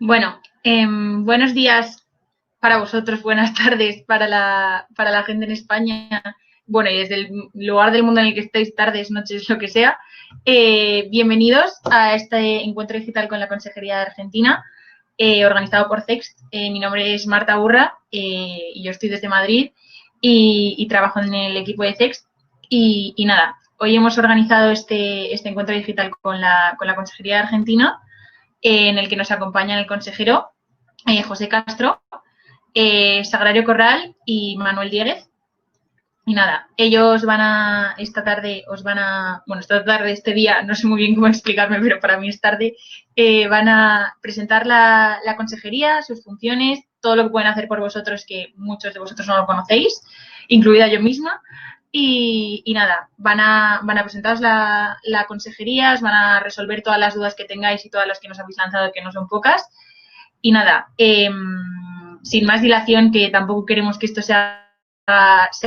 Bueno, buenos días para vosotros, buenas tardes para la gente en España. Bueno, y desde el lugar del mundo en el que estéis, tardes, noches, lo que sea. Bienvenidos a este encuentro digital con la Consejería de Argentina, organizado por CEXT. Mi nombre es Marta Burra y yo estoy desde Madrid y trabajo en el equipo de CEXT. Y nada, hoy hemos organizado este encuentro digital con la Consejería de Argentina, en el que nos acompañan el consejero José Castro, Sagrario Corral y Manuel Dieguez. Y nada, ellos esta tarde, este día, no sé muy bien cómo explicarme, pero para mí es tarde, van a presentar la consejería, sus funciones, todo lo que pueden hacer por vosotros, que muchos de vosotros no lo conocéis, incluida yo misma. Y nada, van a presentaros la consejería, os van a resolver todas las dudas que tengáis y todas las que nos habéis lanzado, que no son pocas. Y nada, sin más dilación, que tampoco queremos que esto sea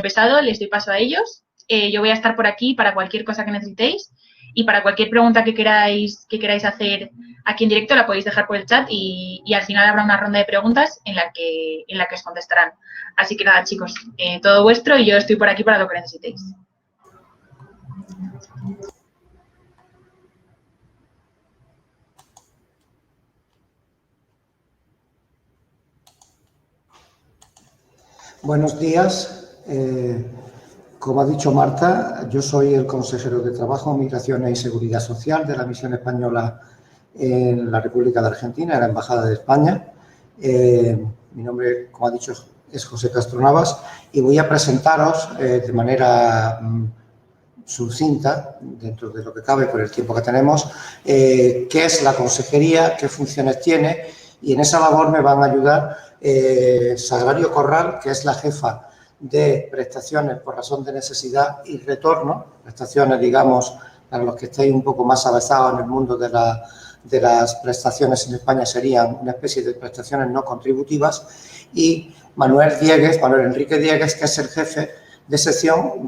pesado, les doy paso a ellos. Yo voy a estar por aquí para cualquier cosa que necesitéis y para cualquier pregunta que queráis hacer aquí en directo la podéis dejar por el chat y al final habrá una ronda de preguntas en la que os contestarán. Así que nada, chicos, todo vuestro y yo estoy por aquí para lo que necesitéis. Buenos días. Como ha dicho Marta, yo soy el consejero de Trabajo, Migraciones y Seguridad Social de la Misión Española en la República de Argentina, en la Embajada de España. Mi nombre, como ha dicho, es José Castro Navas y voy a presentaros de manera sucinta, dentro de lo que cabe por el tiempo que tenemos, qué es la consejería, qué funciones tiene, y en esa labor me van a ayudar Sagrario Corral, que es la jefa de prestaciones por razón de necesidad y retorno, prestaciones, digamos, para los que estéis un poco más avezados en el mundo de las prestaciones en España, serían una especie de prestaciones no contributivas, y Manuel Enrique Dieguez, que es el jefe de sección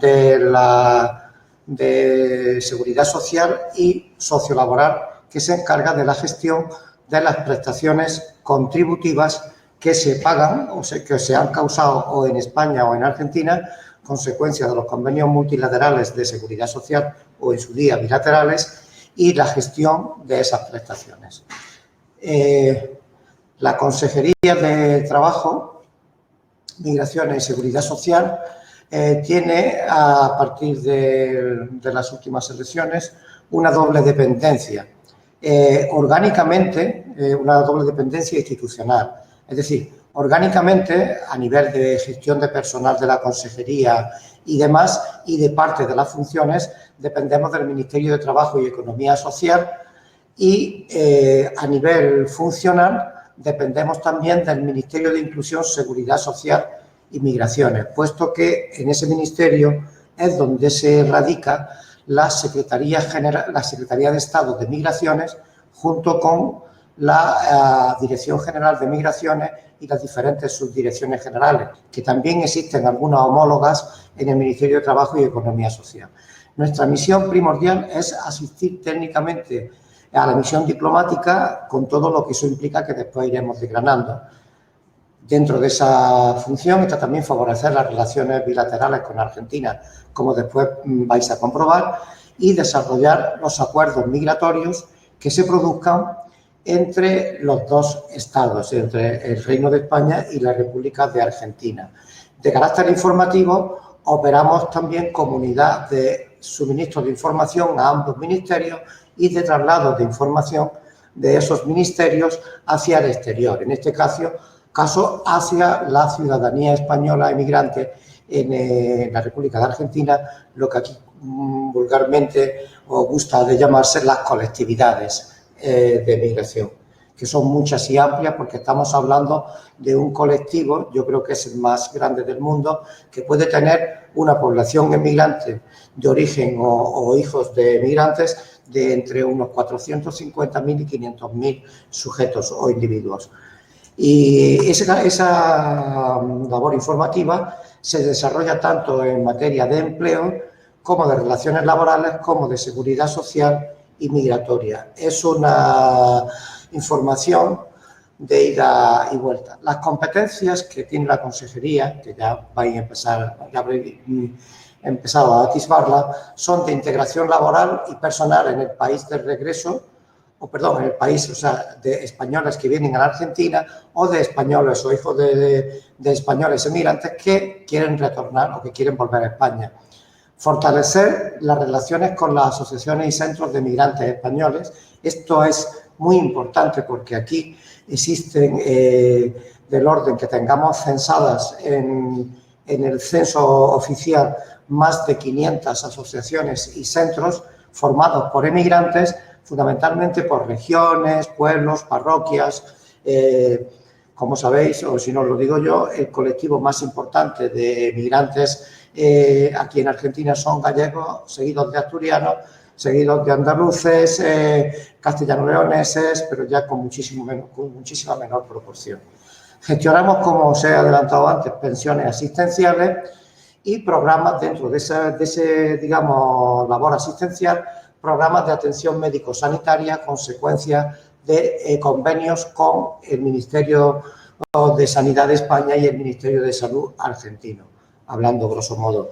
de Seguridad Social y Sociolaboral, que se encarga de la gestión de las prestaciones contributivas que se pagan o que se han causado o en España o en Argentina consecuencia de los convenios multilaterales de seguridad social o en su día bilaterales, y la gestión de esas prestaciones. La Consejería de Trabajo, Migraciones y Seguridad Social tiene, a partir de las últimas elecciones, una doble dependencia. Orgánicamente, una doble dependencia institucional. Es decir, orgánicamente, a nivel de gestión de personal de la consejería y demás, y de parte de las funciones, dependemos del Ministerio de Trabajo y Economía Social, y a nivel funcional dependemos también del Ministerio de Inclusión, Seguridad Social y Migraciones, puesto que en ese ministerio es donde se radica la Secretaría de Estado de Migraciones, junto con la Dirección General de Migraciones y las diferentes subdirecciones generales, que también existen algunas homólogas en el Ministerio de Trabajo y Economía Social. Nuestra misión primordial es asistir técnicamente a la misión diplomática, con todo lo que eso implica, que después iremos desgranando. Dentro de esa función está también favorecer las relaciones bilaterales con Argentina, como después vais a comprobar, y desarrollar los acuerdos migratorios que se produzcan entre los dos estados, entre el Reino de España y la República de Argentina. De carácter informativo, operamos también como unidad de suministro de información a ambos ministerios y de traslado de información de esos ministerios hacia el exterior, en este caso hacia la ciudadanía española emigrante en la República de Argentina, lo que aquí vulgarmente os gusta de llamarse las colectividades de migración, que son muchas y amplias, porque estamos hablando de un colectivo, yo creo que es el más grande del mundo, que puede tener una población emigrante de origen o hijos de emigrantes de entre unos 450.000 y 500.000 sujetos o individuos. Y esa labor informativa se desarrolla tanto en materia de empleo como de relaciones laborales, como de seguridad social y migratoria. Es una información de ida y vuelta. Las competencias que tiene la consejería, que ya vais a empezar, ya habréis empezado a atisbarla, son de integración laboral y personal en el país de regreso, en el país, o sea, de españoles que vienen a la Argentina o de españoles o hijos de españoles emigrantes que quieren retornar o que quieren volver a España. Fortalecer las relaciones con las asociaciones y centros de migrantes españoles. Esto es muy importante porque aquí existen, del orden que tengamos censadas en el censo oficial, más de 500 asociaciones y centros formados por emigrantes, fundamentalmente por regiones, pueblos, parroquias. Como sabéis, o si no lo digo yo, el colectivo más importante de migrantes aquí en Argentina son gallegos, seguidos de asturianos, seguidos de andaluces, castellano-leoneses, pero ya con muchísima menor proporción. Gestionamos, como os he adelantado antes, pensiones asistenciales y programas dentro de ese, digamos, labor asistencial, programas de atención médico-sanitaria, consecuencia de convenios con el Ministerio de Sanidad de España y el Ministerio de Salud argentino, hablando grosso modo.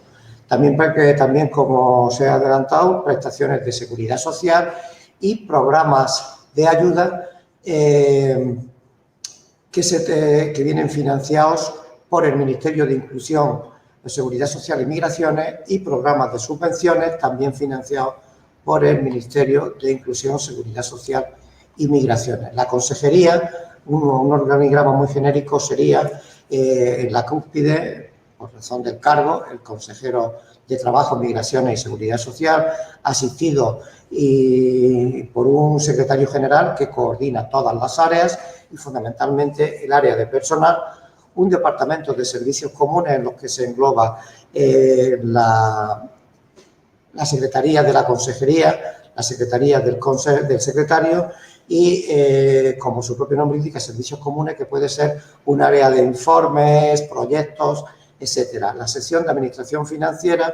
También, como os he adelantado, prestaciones de seguridad social y programas de ayuda que vienen financiados por el Ministerio de Inclusión, de Seguridad Social y Migraciones, y programas de subvenciones también financiados por el Ministerio de Inclusión, Seguridad Social y Migraciones. La consejería, un organigrama muy genérico, sería en la cúspide, por razón del cargo, el consejero de Trabajo, Migraciones y Seguridad Social, asistido por un secretario general que coordina todas las áreas y fundamentalmente el área de personal, un departamento de servicios comunes en los que se engloba la secretaría de la consejería, la secretaría del secretario y, como su propio nombre indica, servicios comunes, que puede ser un área de informes, proyectos, etcétera. La sección de administración financiera,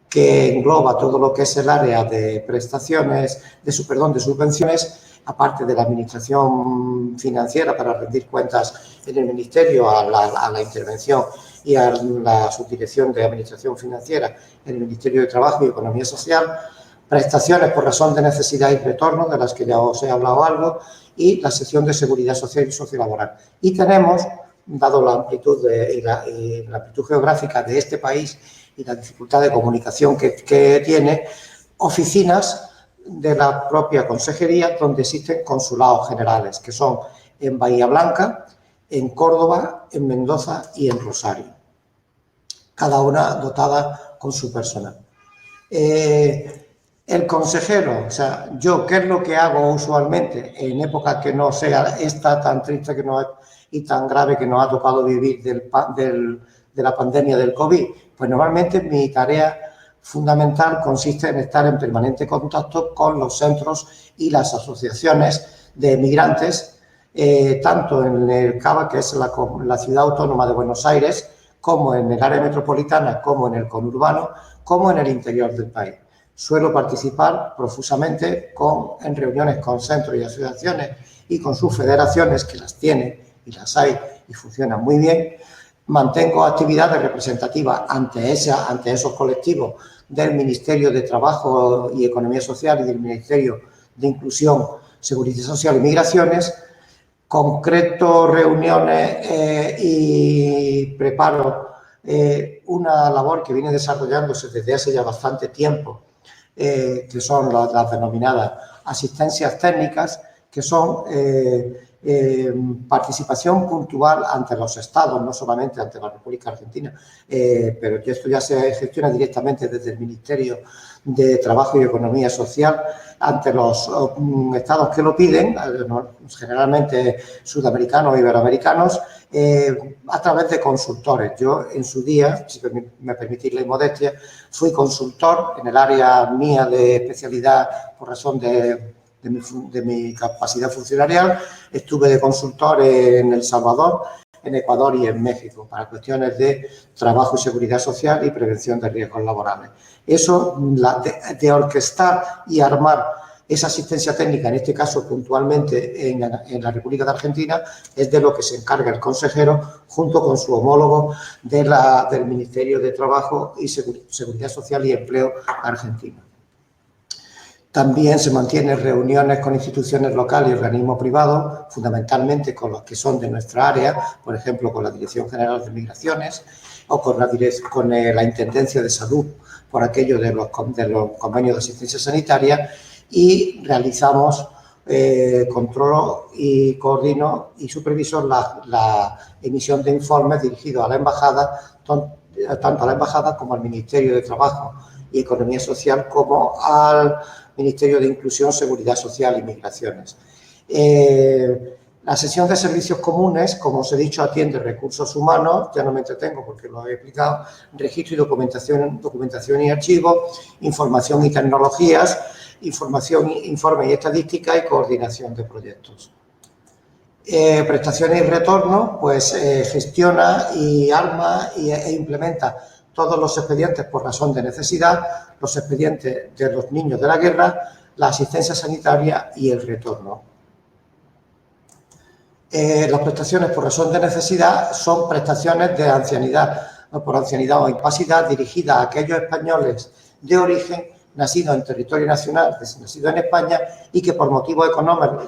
que engloba todo lo que es el área de prestaciones, de subvenciones, aparte de la administración financiera para rendir cuentas en el Ministerio, a la intervención y a la subdirección de Administración Financiera en el Ministerio de Trabajo y Economía Social, prestaciones por razón de necesidad y retorno, de las que ya os he hablado algo, y la sección de Seguridad Social y Sociolaboral. Y tenemos, dado la amplitud y la amplitud geográfica de este país y la dificultad de comunicación que tiene, oficinas de la propia consejería donde existen consulados generales, que son en Bahía Blanca, en Córdoba, en Mendoza y en Rosario, cada una dotada con su personal. El consejero, o sea, yo, ¿qué es lo que hago usualmente en época que no sea esta tan triste y tan grave que nos ha tocado vivir de la pandemia del COVID? Pues normalmente mi tarea fundamental consiste en estar en permanente contacto con los centros y las asociaciones de migrantes, tanto en el CABA, que es la ciudad autónoma de Buenos Aires, como en el área metropolitana, como en el conurbano, como en el interior del país. Suelo participar profusamente en reuniones con centros y asociaciones y con sus federaciones, que las tiene y las hay y funcionan muy bien. Mantengo actividades representativas ante esos colectivos del Ministerio de Trabajo y Economía Social y del Ministerio de Inclusión, Seguridad Social y Migraciones. Concreto reuniones y preparo una labor que viene desarrollándose desde hace ya bastante tiempo, que son las denominadas asistencias técnicas, que son participación puntual ante los estados, no solamente ante la República Argentina, pero que esto ya se gestiona directamente desde el Ministerio de Trabajo y Economía Social, ante los estados que lo piden, generalmente sudamericanos o iberoamericanos, a través de consultores. Yo, en su día, si me permitís la inmodestia, fui consultor en el área mía de especialidad por razón de mi capacidad funcionarial. Estuve de consultor en El Salvador, en Ecuador y en México para cuestiones de trabajo y seguridad social y prevención de riesgos laborales. Eso, de orquestar y armar Esa asistencia técnica, en este caso puntualmente en la República de Argentina, es de lo que se encarga el consejero junto con su homólogo del Ministerio de Trabajo y Seguridad Social y Empleo argentino. También se mantienen reuniones con instituciones locales y organismos privados, fundamentalmente con los que son de nuestra área, por ejemplo, con la Dirección General de Migraciones o con la Intendencia de Salud, por aquello de los convenios de asistencia sanitaria, y realizamos controlo y coordino y superviso la emisión de informes dirigidos a la embajada, tanto a la embajada como al Ministerio de Trabajo y Economía Social, como al Ministerio de Inclusión, Seguridad Social y Migraciones. La sesión de servicios comunes, como os he dicho, atiende recursos humanos, ya no me entretengo porque lo he explicado, registro y documentación y archivo, información y tecnologías, informe y estadística y coordinación de proyectos. Prestaciones y retorno, pues gestiona y arma e implementa todos los expedientes por razón de necesidad, los expedientes de los niños de la guerra, la asistencia sanitaria y el retorno. Las prestaciones por razón de necesidad son prestaciones de ancianidad, por ancianidad o incapacidad dirigidas a aquellos españoles de origen nacidos en territorio nacional, nacidos en España y que por motivos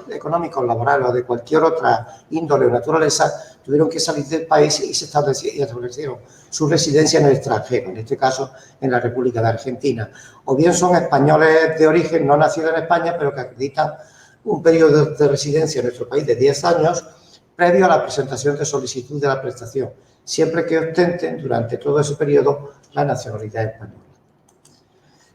económicos, laborales o de cualquier otra índole o naturaleza tuvieron que salir del país y se establecieron su residencia en el extranjero, en este caso en la República de Argentina. O bien son españoles de origen no nacidos en España, pero que acreditan un periodo de residencia en nuestro país de 10 años previo a la presentación de solicitud de la prestación, siempre que ostenten durante todo ese periodo la nacionalidad española.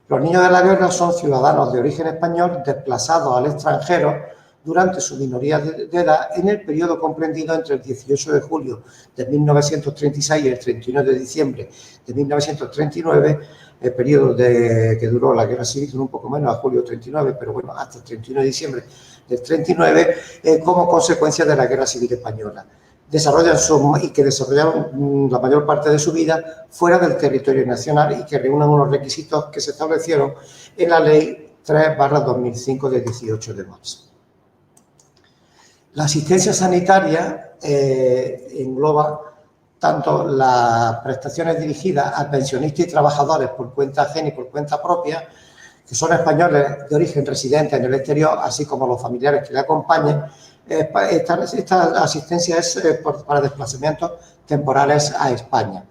Los niños de la guerra son ciudadanos de origen español desplazados al extranjero durante su minoría de edad en el periodo comprendido entre el 18 de julio de 1936 y el 31 de diciembre de 1939, el periodo que duró la guerra civil, un poco menos, a julio 39, pero bueno, hasta el 31 de diciembre del 39, como consecuencia de la guerra civil española. Desarrollaron la mayor parte de su vida fuera del territorio nacional y que reúnen unos requisitos que se establecieron en la Ley 3/2005 de 18 de marzo. La asistencia sanitaria engloba tanto las prestaciones dirigidas a pensionistas y trabajadores por cuenta ajena y por cuenta propia, que son españoles de origen residente en el exterior, así como los familiares que le acompañen. Esta asistencia es para desplazamientos temporales a España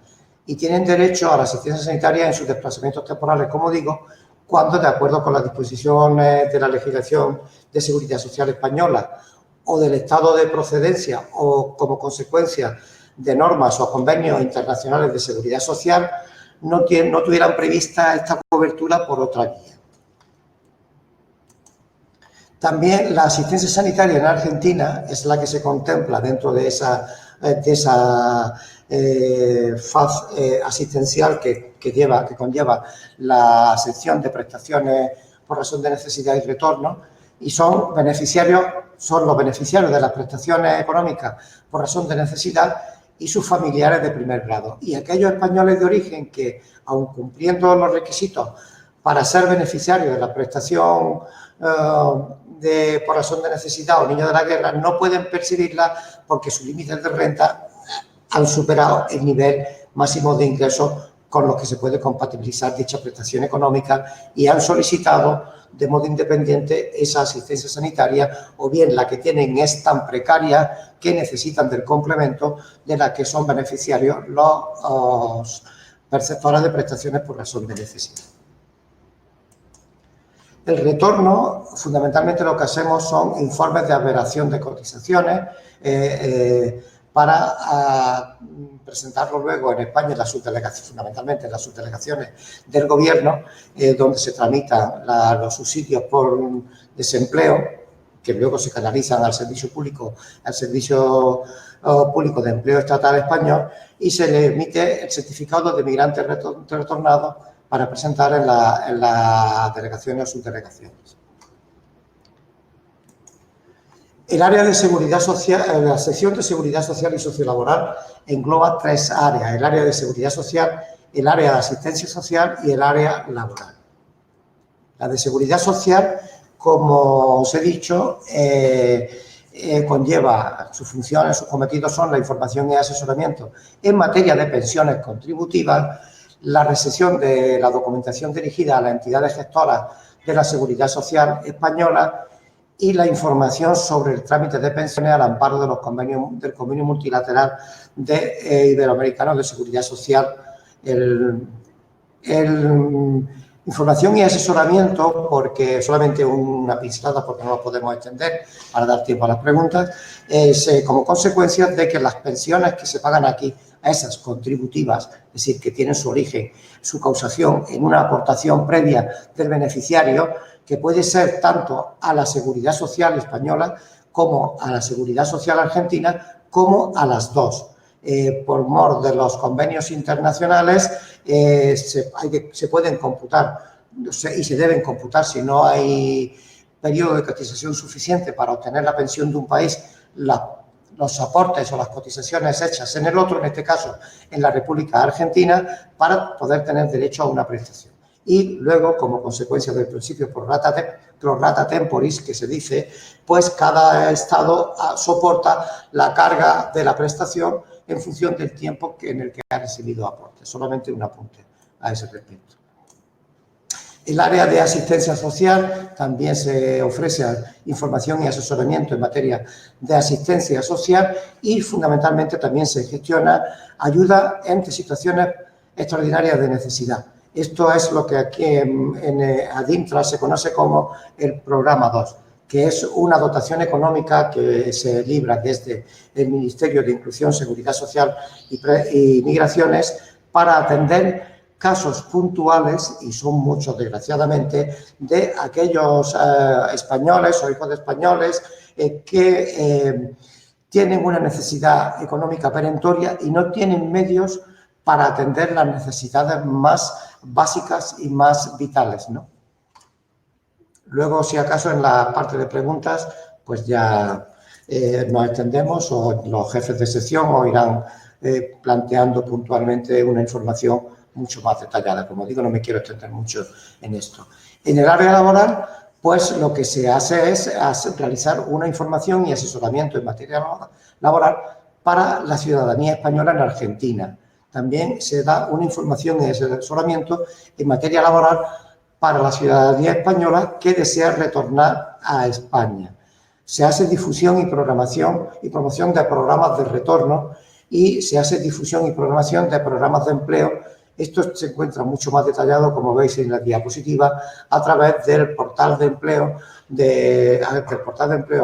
y tienen derecho a la asistencia sanitaria en sus desplazamientos temporales, como digo, cuando, de acuerdo con las disposiciones de la legislación de seguridad social española o del estado de procedencia o como consecuencia de normas o convenios internacionales de seguridad social, no tuvieran prevista esta cobertura por otra vía. También la asistencia sanitaria en Argentina es la que se contempla dentro de esa faz asistencial que conlleva la sección de prestaciones por razón de necesidad y retorno, y son los beneficiarios de las prestaciones económicas por razón de necesidad y sus familiares de primer grado. Y aquellos españoles de origen que, aun cumpliendo los requisitos para ser beneficiarios de la prestación por razón de necesidad o niños de la guerra, no pueden percibirla porque sus límites de renta han superado el nivel máximo de ingresos con los que se puede compatibilizar dicha prestación económica y han solicitado de modo independiente esa asistencia sanitaria, o bien la que tienen es tan precaria que necesitan del complemento de la que son beneficiarios los perceptores de prestaciones por razón de necesidad. El retorno, fundamentalmente lo que hacemos son informes de aberración de cotizaciones para presentarlo luego en España en las subdelegaciones, fundamentalmente en las subdelegaciones del Gobierno, donde se tramitan los subsidios por desempleo, que luego se canalizan al Servicio Público de Empleo Estatal Español, y se le emite el certificado de migrante retornado para presentar en las delegaciones o subdelegaciones. El área de seguridad social, la sección de seguridad social y sociolaboral engloba 3 áreas: el área de seguridad social, el área de asistencia social y el área laboral. La de seguridad social como os he dicho, conlleva sus funciones, sus cometidos son la información y asesoramiento en materia de pensiones contributivas, la recepción de la documentación dirigida a las entidades gestoras de la Seguridad Social española y la información sobre el trámite de pensiones al amparo de los convenios del Convenio Multilateral Iberoamericano de Seguridad Social. Información y asesoramiento, porque solamente una pincelada, porque no lo podemos extender para dar tiempo a las preguntas, es como consecuencia de que las pensiones que se pagan aquí, a esas contributivas, es decir, que tienen su origen, su causación en una aportación previa del beneficiario, que puede ser tanto a la Seguridad Social española como a la Seguridad Social argentina, como a las dos. Por mor de los convenios internacionales se pueden computar y se deben computar si no hay periodo de cotización suficiente para obtener la pensión de un país, los aportes o las cotizaciones hechas en el otro, en este caso en la República Argentina, para poder tener derecho a una prestación. Y luego, como consecuencia del principio pro rata temporis, que se dice, pues cada Estado soporta la carga de la prestación en función del tiempo en el que ha recibido aportes. Solamente un apunte a ese respecto. El área de asistencia social también se ofrece información y asesoramiento en materia de asistencia social y fundamentalmente también se gestiona ayuda ante situaciones extraordinarias de necesidad. Esto es lo que aquí en Adintra se conoce como el programa 2, que es una dotación económica que se libra desde el Ministerio de Inclusión, Seguridad Social y Migraciones para atender casos puntuales, y son muchos desgraciadamente, de aquellos españoles o hijos de españoles que tienen una necesidad económica perentoria y no tienen medios para atender las necesidades más básicas y más vitales, ¿no? Luego, si acaso, en la parte de preguntas, pues ya nos extendemos o los jefes de sección o irán planteando puntualmente una información mucho más detallada. Como digo, no me quiero extender mucho en esto. En el área laboral, pues lo que se hace es realizar una información y asesoramiento en materia laboral para la ciudadanía española en Argentina. También se da una información y asesoramiento en materia laboral para la ciudadanía española que desea retornar a España. Se hace difusión y programación y promoción de programas de retorno y se hace difusión y programación de programas de empleo. Esto se encuentra mucho más detallado, como veis en la diapositiva, a través del portal de empleo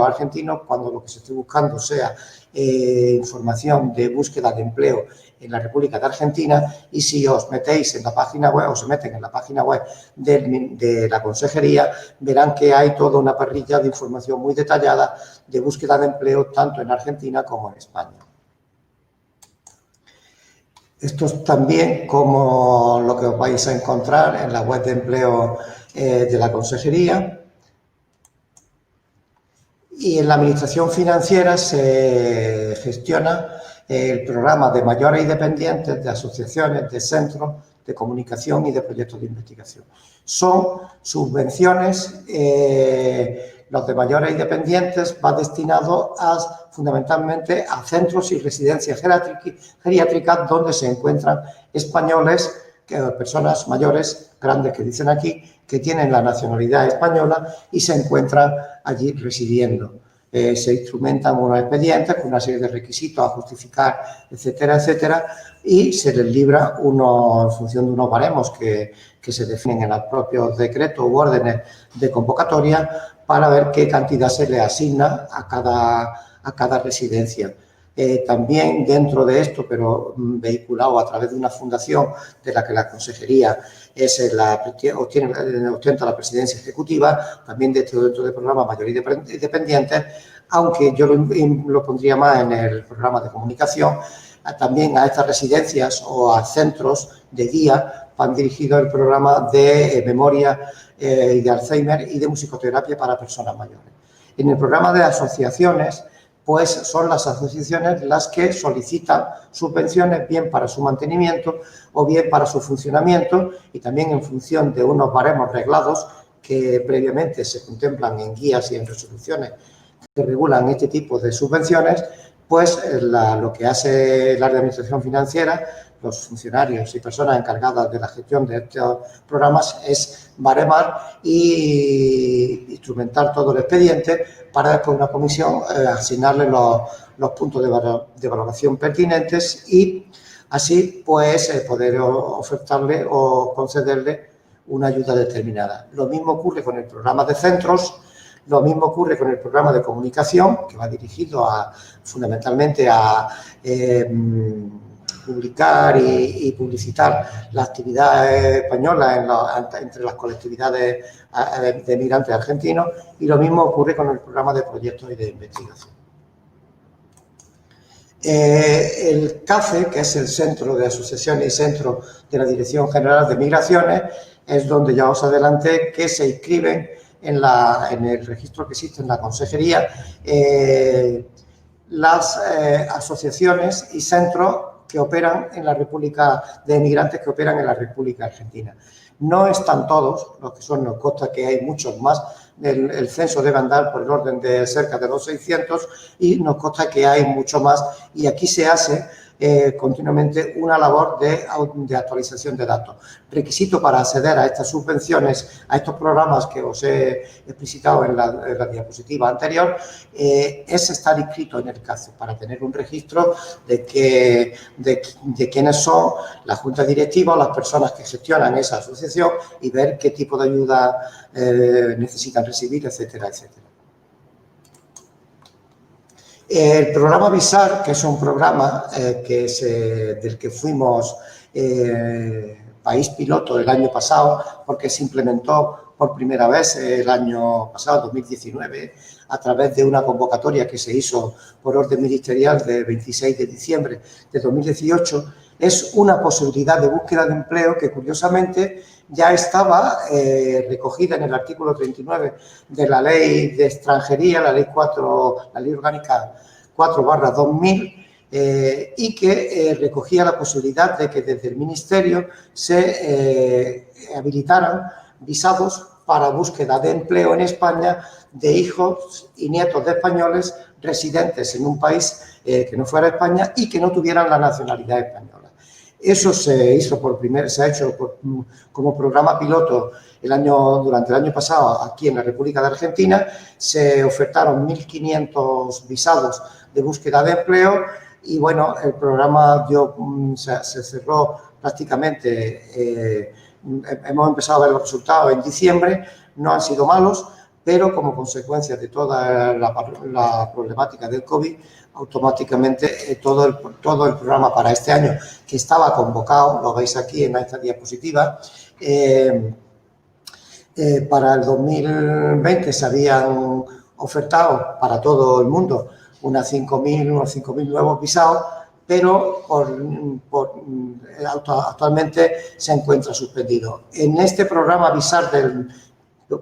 argentino, cuando lo que se esté buscando sea información de búsqueda de empleo en la República de Argentina, y si os metéis en la página web o se meten en la página web de la Consejería, verán que hay toda una parrilla de información muy detallada de búsqueda de empleo tanto en Argentina como en España. Esto es también como lo que os vais a encontrar en la web de empleo de la Consejería. Y en la Administración Financiera se gestiona el programa de mayores y dependientes de asociaciones, de centros de comunicación y de proyectos de investigación. Son subvenciones, los de mayores y dependientes van destinados fundamentalmente a centros y residencias geriátricas donde se encuentran españoles, personas mayores, grandes que dicen aquí, que tienen la nacionalidad española y se encuentran allí residiendo. Se instrumentan unos expedientes con una serie de requisitos a justificar, etcétera, etcétera, y se les libra en función de unos baremos que se definen en los propios decretos u órdenes de convocatoria para ver qué cantidad se le asigna a cada residencia. También dentro de esto, pero vehiculado a través de una fundación de la que la Consejería ostenta la presidencia ejecutiva, también dentro del programa Mayoría y Dependientes, aunque yo lo pondría más en el programa de comunicación, también a estas residencias o a centros de día van dirigidos el programa de memoria y de Alzheimer y de musicoterapia para personas mayores. En el programa de asociaciones, pues son las asociaciones las que solicitan subvenciones bien para su mantenimiento o bien para su funcionamiento y también en función de unos baremos reglados que previamente se contemplan en guías y en resoluciones que regulan este tipo de subvenciones, pues lo que hace el área de administración financiera, los funcionarios y personas encargadas de la gestión de estos programas, es baremar y instrumentar todo el expediente para después una comisión asignarle los puntos de valoración pertinentes y así pues poder ofertarle o concederle una ayuda determinada. Lo mismo ocurre con el programa de centros. Lo mismo ocurre con el programa de comunicación, que va dirigido fundamentalmente a publicar y publicitar la actividad española entre las colectividades de migrantes argentinos, y lo mismo ocurre con el programa de proyectos y de investigación. El CACE, que es el Centro de Asociaciones y Centro de la Dirección General de Migraciones, es donde ya os adelanté que se inscriben en el registro que existe en la Consejería las asociaciones y centros que operan en la República, de migrantes que operan en la República Argentina. No están todos, los que son, nos consta que hay muchos más. El censo debe andar por el orden de cerca de los 600 y nos consta que hay mucho más, y aquí se hace continuamente una labor de actualización de datos. Requisito para acceder a estas subvenciones, a estos programas que os he explicitado en la diapositiva anterior, es estar inscrito en el CACE para tener un registro de quiénes son la junta directiva o las personas que gestionan esa asociación y ver qué tipo de ayuda necesitan recibir, etcétera, etcétera. El programa VISAR, que es un programa del que fuimos país piloto el año pasado, porque se implementó por primera vez el año pasado, 2019, a través de una convocatoria que se hizo por orden ministerial del 26 de diciembre de 2018, es una posibilidad de búsqueda de empleo que, curiosamente, ya estaba recogida en el artículo 39 de la Ley de Extranjería, la Ley Orgánica 4/2000, y que recogía la posibilidad de que desde el Ministerio se habilitaran visados para búsqueda de empleo en España de hijos y nietos de españoles residentes en un país que no fuera España y que no tuvieran la nacionalidad española. Eso se ha hecho como programa piloto durante el año pasado aquí en la República de Argentina. Se ofertaron 1.500 visados de búsqueda de empleo y, bueno, el programa se cerró prácticamente. Hemos empezado a ver los resultados en diciembre, no han sido malos, pero como consecuencia de toda la problemática del COVID, automáticamente todo el programa para este año, que estaba convocado, lo veis aquí en esta diapositiva, para el 2020 se habían ofertado para todo el mundo unos 5.000 nuevos visados, pero actualmente se encuentra suspendido. En este programa VISAR del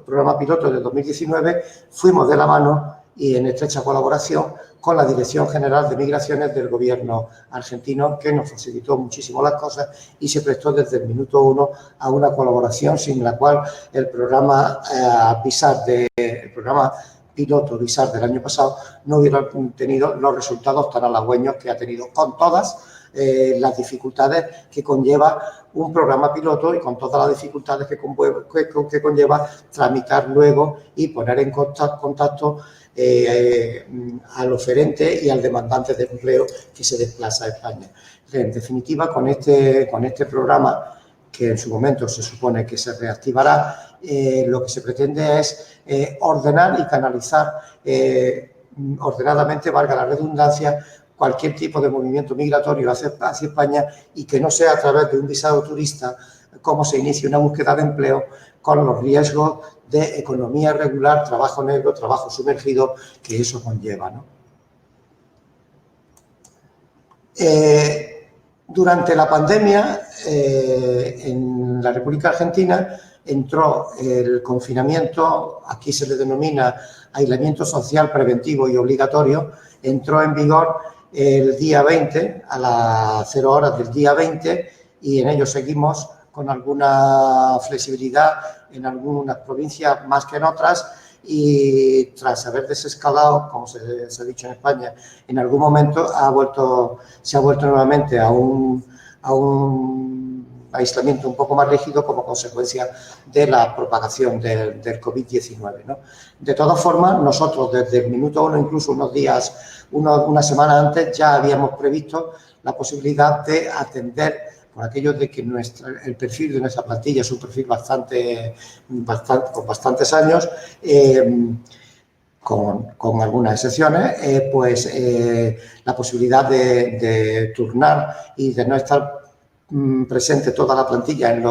programa piloto del 2019 fuimos de la mano y en estrecha colaboración con la Dirección General de Migraciones del Gobierno argentino, que nos facilitó muchísimo las cosas y se prestó desde el minuto uno a una colaboración sin la cual el programa piloto VISAR del año pasado no hubiera tenido los resultados tan halagüeños que ha tenido, con todas las dificultades que conlleva un programa piloto y con todas las dificultades que conlleva tramitar luego y poner en contacto al oferente y al demandante de empleo que se desplaza a España. En definitiva, con este programa, que en su momento se supone que se reactivará, lo que se pretende es ordenar y canalizar ordenadamente, valga la redundancia, cualquier tipo de movimiento migratorio hacia España y que no sea a través de un visado turista como se inicia una búsqueda de empleo con los riesgos de economía irregular, trabajo negro, trabajo sumergido que eso conlleva, ¿no? Durante la pandemia en la República Argentina entró el confinamiento, aquí se le denomina aislamiento social preventivo y obligatorio, entró en vigor el día 20, a las 0 horas del día 20, y en ello seguimos con alguna flexibilidad en algunas provincias más que en otras, y tras haber desescalado, como se ha dicho en España, en algún momento se ha vuelto nuevamente a un aislamiento un poco más rígido como consecuencia de la propagación del COVID-19, ¿no? De todas formas, nosotros desde el minuto 1, incluso una semana antes, ya habíamos previsto la posibilidad de atender, por aquello de que el perfil de nuestra plantilla es un perfil con bastantes años, con algunas excepciones, la posibilidad de turnar y de no estar presente toda la plantilla en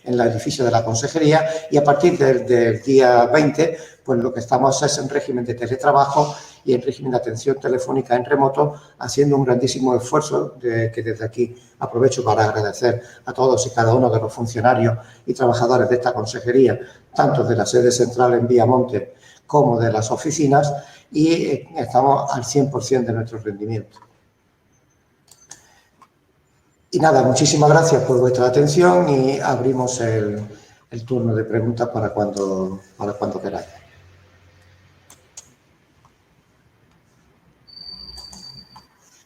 el edificio de la consejería, y a partir del día 20, pues lo que estamos es en régimen de teletrabajo y en régimen de atención telefónica en remoto, haciendo un grandísimo esfuerzo que desde aquí aprovecho para agradecer a todos y cada uno de los funcionarios y trabajadores de esta consejería, tanto de la sede central en Viamonte como de las oficinas, y estamos al 100% de nuestro rendimiento. Y nada, muchísimas gracias por vuestra atención y abrimos el turno de preguntas para cuando queráis.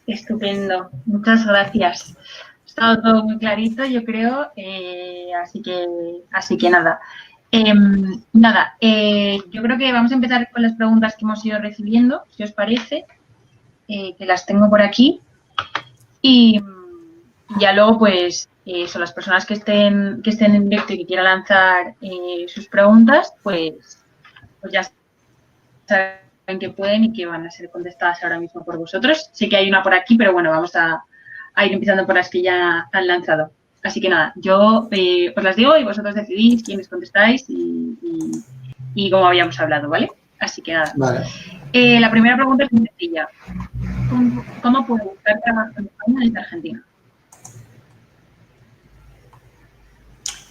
Estupendo, muchas gracias. Ha estado todo muy clarito, yo creo, así que nada. Yo creo que vamos a empezar con las preguntas que hemos ido recibiendo, si os parece, que las tengo por aquí. Y ya luego, pues, son las personas que estén en directo y que quieran lanzar sus preguntas, pues ya saben que pueden y que van a ser contestadas ahora mismo por vosotros. Sé que hay una por aquí, pero bueno, vamos a ir empezando por las que ya han lanzado. Así que nada, yo os las digo y vosotros decidís quiénes contestáis y cómo habíamos hablado, ¿vale? Así que nada. Vale. La primera pregunta es muy sencilla. ¿Cómo puedo buscar trabajo en España desde Argentina?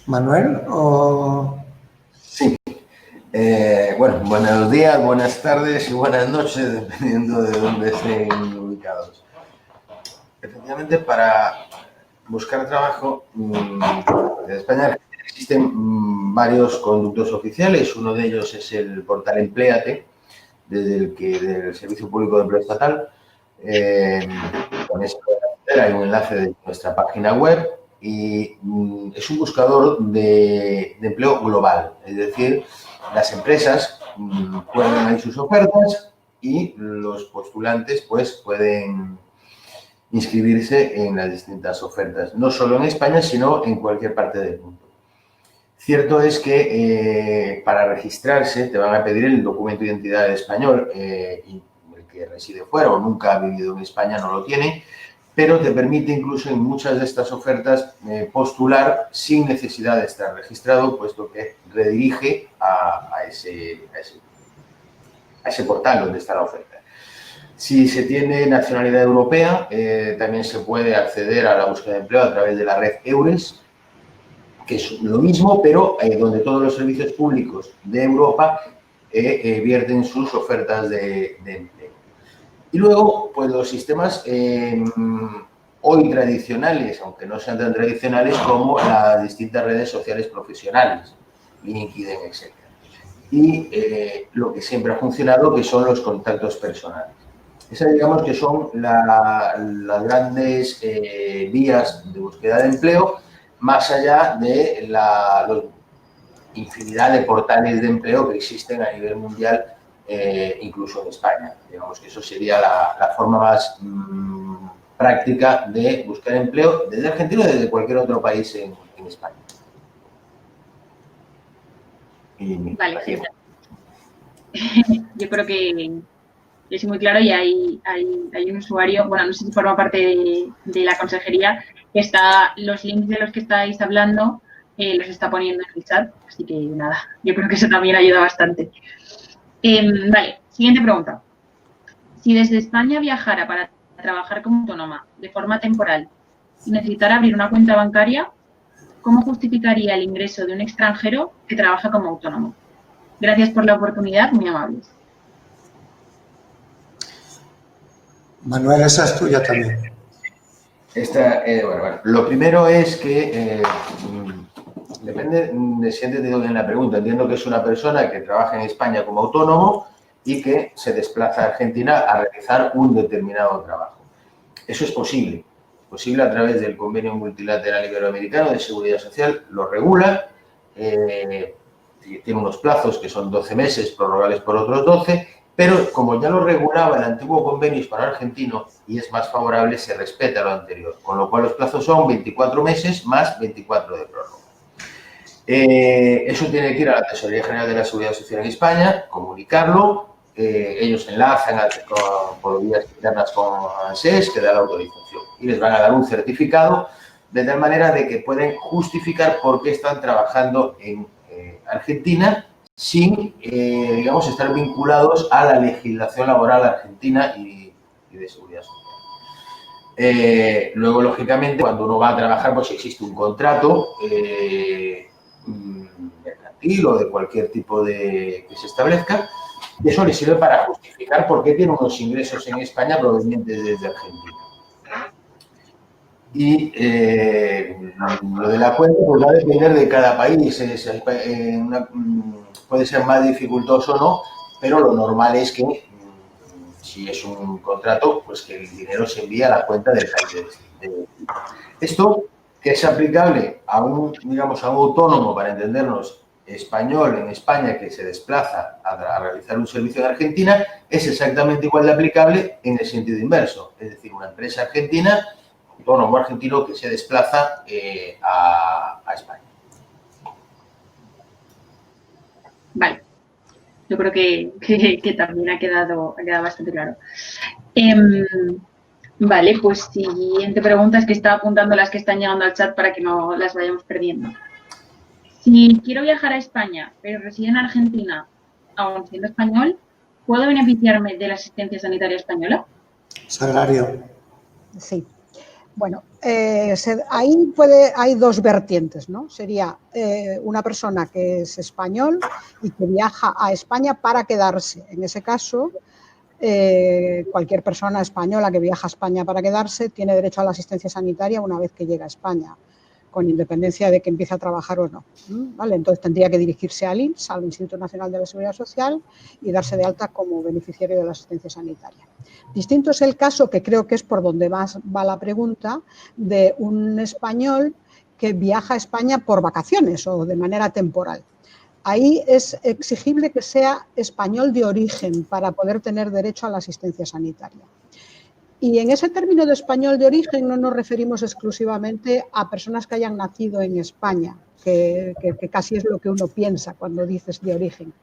¿Manuel o...? Sí. Bueno, buenos días, buenas tardes y buenas noches, dependiendo de dónde estén ubicados. Efectivamente, para buscar trabajo en España existen varios conductos oficiales. Uno de ellos es el portal Empléate, desde el que del Servicio Público de Empleo Estatal. Con eso hay un enlace de nuestra página web y es un buscador de empleo global. Es decir, las empresas ponen ahí sus ofertas y los postulantes pues pueden inscribirse en las distintas ofertas, no solo en España, sino en cualquier parte del mundo. Cierto es que para registrarse te van a pedir el documento de identidad español, y el que reside fuera o nunca ha vivido en España no lo tiene, pero te permite incluso en muchas de estas ofertas postular sin necesidad de estar registrado, puesto que redirige a ese portal donde está la oferta. Si se tiene nacionalidad europea, también se puede acceder a la búsqueda de empleo a través de la red EURES, que es lo mismo, pero donde todos los servicios públicos de Europa vierten sus ofertas de empleo. Y luego, pues los sistemas hoy tradicionales, aunque no sean tan tradicionales, como las distintas redes sociales profesionales, LinkedIn, etc. Y lo que siempre ha funcionado, que son los contactos personales. Esas, digamos, que son las grandes vías de búsqueda de empleo, más allá de la infinidad de portales de empleo que existen a nivel mundial, incluso en España. Digamos que eso sería la forma más práctica de buscar empleo desde Argentina o desde cualquier otro país en España. Vale, genial. Yo creo que es muy claro y hay un usuario, bueno, no sé si forma parte de la consejería, que está, los links de los que estáis hablando los está poniendo en el chat, así que nada, yo creo que eso también ayuda bastante. Vale, siguiente pregunta. Si desde España viajara para trabajar como autónoma de forma temporal y necesitara abrir una cuenta bancaria, ¿cómo justificaría el ingreso de un extranjero que trabaja como autónomo? Gracias por la oportunidad, muy amables. Manuel, esa es tuya también. Bueno, lo primero es que Depende de si he entendido bien la pregunta. Entiendo que es una persona que trabaja en España como autónomo y que se desplaza a Argentina a realizar un determinado trabajo. Eso es posible a través del Convenio Multilateral Iberoamericano de Seguridad Social, lo regula, tiene unos plazos que son 12 meses, prorrogables por otros 12, pero como ya lo regulaba el antiguo convenio hispano-argentino y es más favorable, se respeta lo anterior, con lo cual los plazos son 24 meses más 24 de prórroga. Eso tiene que ir a la Tesorería General de la Seguridad Social en España, comunicarlo, ellos enlazan por vías internas con ANSES, que da la autorización, y les van a dar un certificado de tal manera de que pueden justificar por qué están trabajando en Argentina sin, digamos, estar vinculados a la legislación laboral argentina y de seguridad social. Luego, lógicamente, cuando uno va a trabajar, pues existe un contrato mercantil o de cualquier tipo que se establezca, y eso le sirve para justificar por qué tiene unos ingresos en España provenientes desde Argentina. Y lo de la cuenta pues va a depender de cada país. Puede ser más dificultoso o no, pero lo normal es que si es un contrato, pues que el dinero se envía a la cuenta del país de destino. Esto, que es aplicable a digamos, a un autónomo, para entendernos, español en España que se desplaza a realizar un servicio en Argentina, es exactamente igual de aplicable en el sentido inverso. Es decir, una empresa argentina, autónomo argentino que se desplaza a España. Vale. Yo creo que también ha quedado bastante claro. Vale, pues siguiente pregunta, es que estaba apuntando las que están llegando al chat para que no las vayamos perdiendo. Si quiero viajar a España, pero resido en Argentina, aún siendo español, ¿puedo beneficiarme de la asistencia sanitaria española? Sagrario. Sí. Bueno, ahí hay dos vertientes, ¿no? Sería una persona que es español y que viaja a España para quedarse. En ese caso, cualquier persona española que viaja a España para quedarse tiene derecho a la asistencia sanitaria una vez que llega a España, con independencia de que empiece a trabajar o no, ¿vale? Entonces tendría que dirigirse al INSS, al Instituto Nacional de la Seguridad Social, y darse de alta como beneficiario de la asistencia sanitaria. Distinto es el caso, que creo que es por donde más va la pregunta, de un español que viaja a España por vacaciones o de manera temporal. Ahí es exigible que sea español de origen para poder tener derecho a la asistencia sanitaria. Y en ese término de español de origen no nos referimos exclusivamente a personas que hayan nacido en España, que casi es lo que uno piensa cuando dices de origen.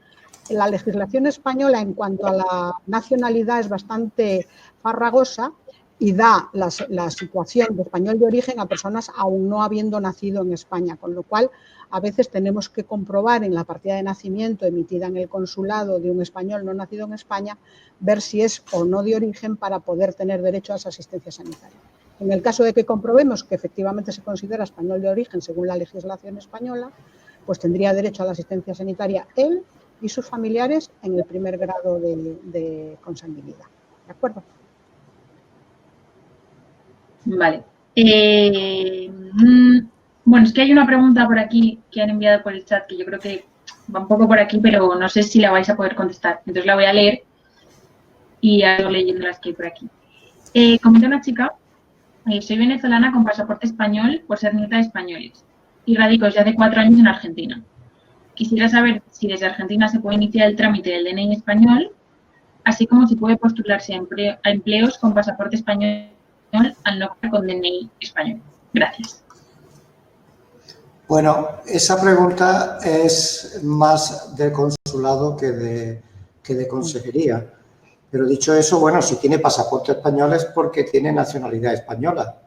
La legislación española en cuanto a la nacionalidad es bastante farragosa y da la situación de español de origen a personas aún no habiendo nacido en España, con lo cual a veces tenemos que comprobar en la partida de nacimiento emitida en el consulado de un español no nacido en España, ver si es o no de origen para poder tener derecho a esa asistencia sanitaria. En el caso de que comprobemos que efectivamente se considera español de origen según la legislación española, pues tendría derecho a la asistencia sanitaria él y sus familiares en el primer grado de consanguinidad. ¿De acuerdo? Vale. Bueno, es que hay una pregunta por aquí que han enviado por el chat que yo creo que va un poco por aquí, pero no sé si la vais a poder contestar. Entonces la voy a leer y hago leyendo las que hay por aquí. Comenta una chica, soy venezolana con pasaporte español por ser nieta de españoles y radico desde hace 4 años en Argentina. Quisiera saber si desde Argentina se puede iniciar el trámite del DNI español, así como si puede postularse a empleos con pasaporte español al no contar con DNI español. Gracias. Bueno, esa pregunta es más del consulado que de consejería. Pero dicho eso, bueno, si tiene pasaporte español es porque tiene nacionalidad española.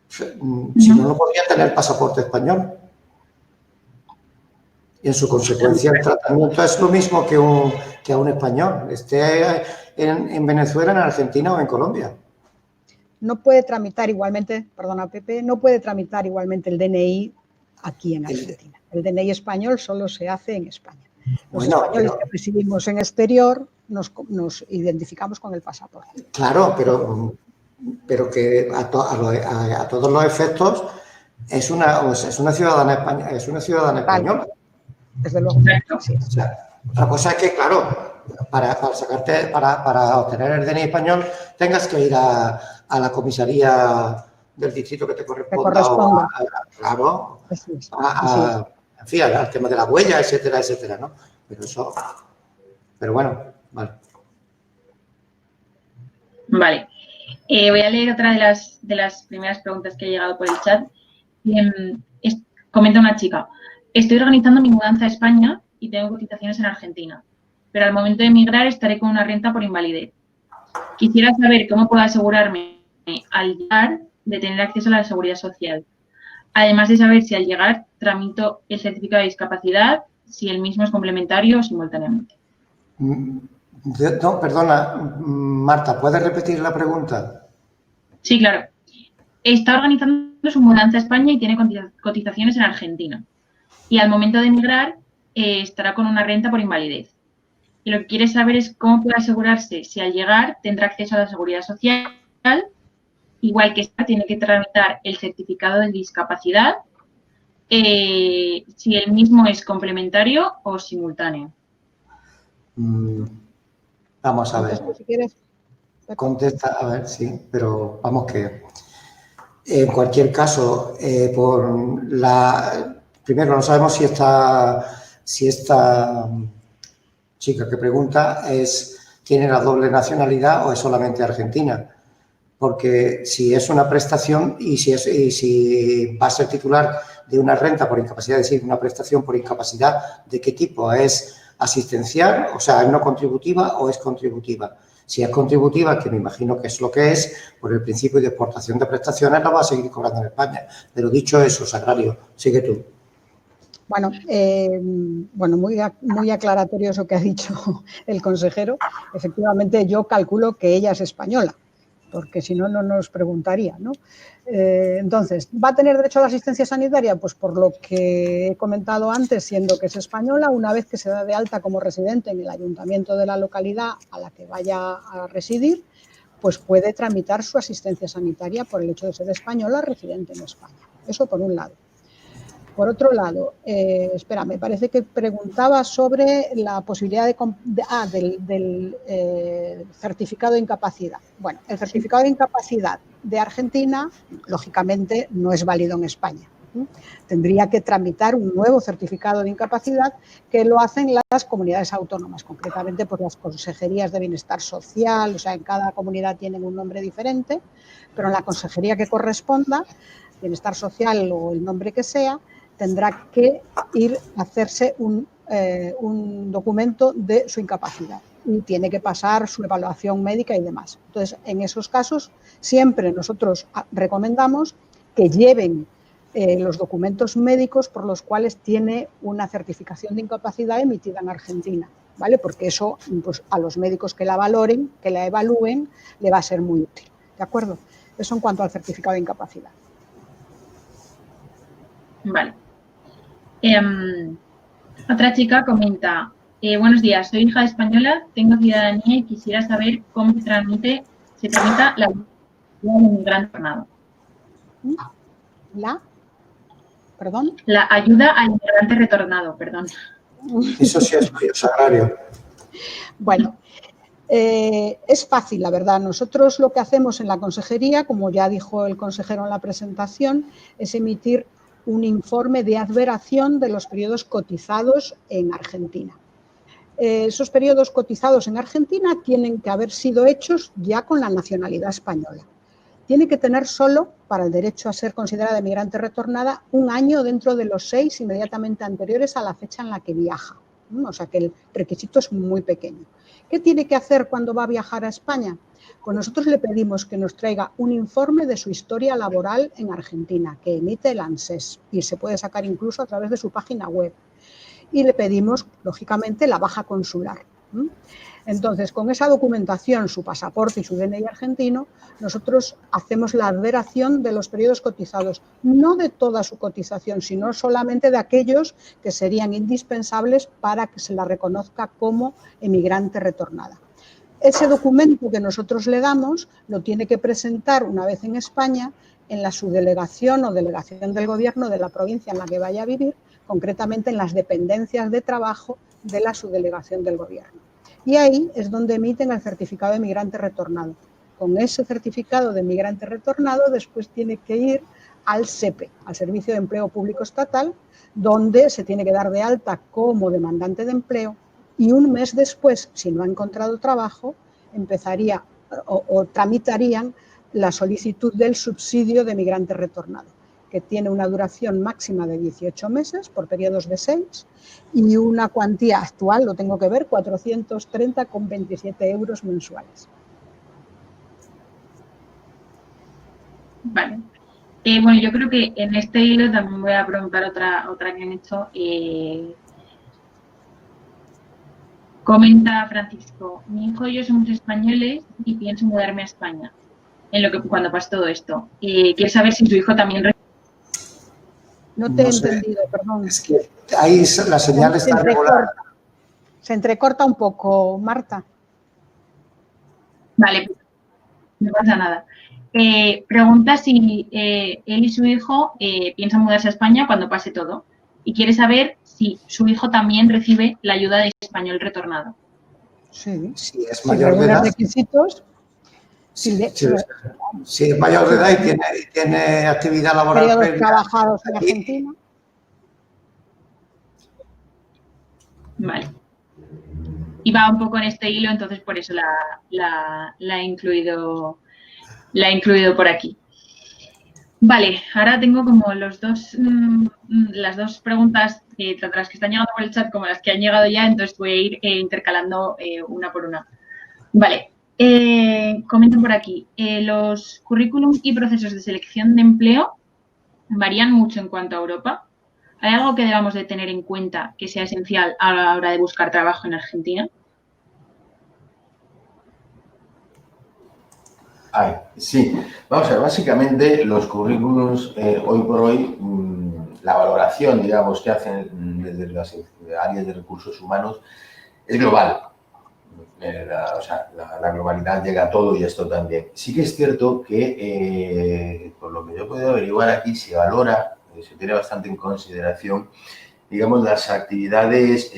Si no, no podría tener pasaporte español. Y en su consecuencia el tratamiento es lo mismo que a un español, esté en Venezuela, en Argentina o en Colombia. No puede tramitar igualmente, perdona Pepe, no puede tramitar igualmente el DNI aquí en Argentina. El DNI español solo se hace en España. Los españoles que residimos en exterior nos identificamos con el pasaporte. Claro, pero que a todos los efectos Es una ciudadana española. Es una ciudadana española. Desde luego. Sí. O sea, otra cosa es que, claro, para obtener el DNI español tengas que ir a la comisaría del distrito que te corresponda. Claro, en fin, al tema de la huella, etcétera, etcétera, ¿no? Pero bueno, vale. Vale. Voy a leer otra de las primeras preguntas que ha llegado por el chat. Comenta una chica: estoy organizando mi mudanza a España y tengo cotizaciones en Argentina, pero al momento de emigrar estaré con una renta por invalidez. Quisiera saber cómo puedo asegurarme al llegar de tener acceso a la seguridad social, además de saber si al llegar tramito el certificado de discapacidad, si el mismo es complementario o simultáneamente. No, perdona, Marta, ¿puedes repetir la pregunta? Sí, claro. Está organizando su mudanza a España y tiene cotizaciones en Argentina. Y al momento de emigrar estará con una renta por invalidez. Y lo que quiere saber es cómo puede asegurarse si al llegar tendrá acceso a la seguridad social, igual que tiene que tramitar el certificado de discapacidad, si el mismo es complementario o simultáneo. Vamos a ver. Si quieres. Contesta, a ver, sí, pero vamos que en cualquier caso, primero no sabemos si esta chica que pregunta tiene la doble nacionalidad o es solamente argentina, porque si es una prestación y si va a ser titular de una renta por incapacidad, es decir, una prestación por incapacidad, ¿de qué tipo? ¿Es asistencial, o sea, es no contributiva o es contributiva? Si es contributiva, que me imagino que es lo que es, por el principio de exportación de prestaciones la va a seguir cobrando en España. Pero dicho eso, Sagrario, sigue tú. Bueno, muy aclaratorio eso que ha dicho el consejero. Efectivamente, yo calculo que ella es española, porque si no, no nos preguntaría, ¿no? Entonces, ¿va a tener derecho a la asistencia sanitaria? Pues por lo que he comentado antes, siendo que es española, una vez que se da de alta como residente en el ayuntamiento de la localidad a la que vaya a residir, pues puede tramitar su asistencia sanitaria por el hecho de ser española residente en España. Eso por un lado. Por otro lado, espera, me parece que preguntaba sobre la posibilidad del certificado de incapacidad. Bueno, el certificado de incapacidad de Argentina, lógicamente, no es válido en España. Tendría que tramitar un nuevo certificado de incapacidad que lo hacen las comunidades autónomas, concretamente por las consejerías de bienestar social, o sea, en cada comunidad tienen un nombre diferente, pero en la consejería que corresponda, bienestar social o el nombre que sea, tendrá que ir a hacerse un documento de su incapacidad y tiene que pasar su evaluación médica y demás. Entonces, en esos casos, siempre nosotros recomendamos que lleven los documentos médicos por los cuales tiene una certificación de incapacidad emitida en Argentina, ¿vale? Porque eso, pues, a los médicos que la valoren, que la evalúen, le va a ser muy útil, ¿de acuerdo? Eso en cuanto al certificado de incapacidad. Vale. Otra chica comenta: buenos días, soy hija española, tengo ciudadanía y quisiera saber cómo se tramita la ayuda al inmigrante retornado. ¿Perdón? La ayuda al inmigrante retornado, perdón. Eso sí es Sagrario. Bueno, es fácil, la verdad. Nosotros lo que hacemos en la consejería, como ya dijo el consejero en la presentación, es emitir un informe de adveración de los periodos cotizados en Argentina. Esos periodos cotizados en Argentina tienen que haber sido hechos ya con la nacionalidad española. Tiene que tener solo, para el derecho a ser considerada emigrante retornada, un año dentro de los 6 inmediatamente anteriores a la fecha en la que viaja. O sea que el requisito es muy pequeño. ¿Qué tiene que hacer cuando va a viajar a España? Pues nosotros le pedimos que nos traiga un informe de su historia laboral en Argentina, que emite el ANSES y se puede sacar incluso a través de su página web. Y le pedimos, lógicamente, la baja consular. Entonces, con esa documentación, su pasaporte y su DNI argentino, nosotros hacemos la adveración de los periodos cotizados, no de toda su cotización, sino solamente de aquellos que serían indispensables para que se la reconozca como emigrante retornada. ese documento que nosotros le damos lo tiene que presentar una vez en España en la subdelegación o delegación del gobierno de la provincia en la que vaya a vivir, concretamente en las dependencias de trabajo de la subdelegación del gobierno. Y ahí es donde emiten el certificado de migrante retornado. Con ese certificado de migrante retornado después tiene que ir al SEPE, al Servicio de Empleo Público Estatal, donde se tiene que dar de alta como demandante de empleo y un mes después, si no ha encontrado trabajo, empezaría o tramitarían la solicitud del subsidio de migrante retornado, que tiene una duración máxima de 18 meses por periodos de 6 y una cuantía actual, lo tengo que ver, 430,27 euros mensuales. Vale. Bueno, yo creo que en este hilo también voy a preguntar otra que han hecho. Comenta Francisco, mi hijo y yo somos españoles y pienso mudarme a España cuando pase todo esto. Quiere saber si su hijo también... No te he entendido, perdón. Es que ahí la señal está regular. Se entrecorta un poco, Marta. Vale, pues no pasa nada. Pregunta si él y su hijo piensan mudarse a España cuando pase todo y quiere saber si su hijo también recibe la ayuda de español retornado. Sí, si es mayor de edad. Requisitos. Si es mayor de edad y tiene actividad laboral periodos previa, trabajados en Argentina. Vale. Y va un poco en este hilo, entonces por eso la he incluido por aquí. Vale, ahora tengo como las dos preguntas, tanto las que están llegando por el chat como las que han llegado ya, entonces voy a ir intercalando una por una. Vale, comento por aquí. Los currículum y procesos de selección de empleo varían mucho en cuanto a Europa. ¿Hay algo que debamos de tener en cuenta que sea esencial a la hora de buscar trabajo en Argentina? Sí, vamos a ver, básicamente los currículums hoy por hoy, la valoración, digamos, que hacen desde las áreas de recursos humanos es global. La globalidad llega a todo y esto también. Sí que es cierto que, por lo que yo he podido averiguar aquí, se valora, se tiene bastante en consideración, digamos, las actividades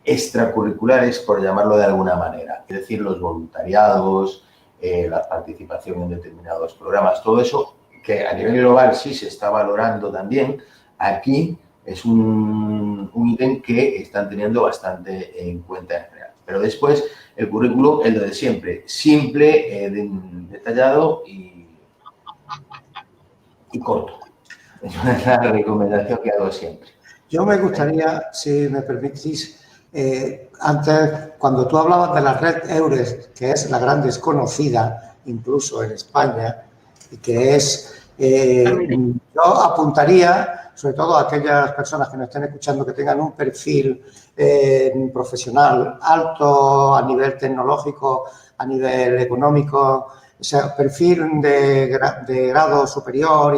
extracurriculares, por llamarlo de alguna manera. Es decir, los voluntariados, la participación en determinados programas, todo eso que a nivel global sí se está valorando también, aquí es un ítem que están teniendo bastante en cuenta en general. Pero después el currículum es lo de siempre, simple, detallado y corto. Es una recomendación que hago siempre. Yo me gustaría, si me permitís, antes, cuando tú hablabas de la red EURES, que es la gran desconocida, incluso en España, y que es, yo apuntaría, sobre todo a aquellas personas que nos estén escuchando, que tengan un perfil profesional alto a nivel tecnológico, a nivel económico, o sea, perfil de grado superior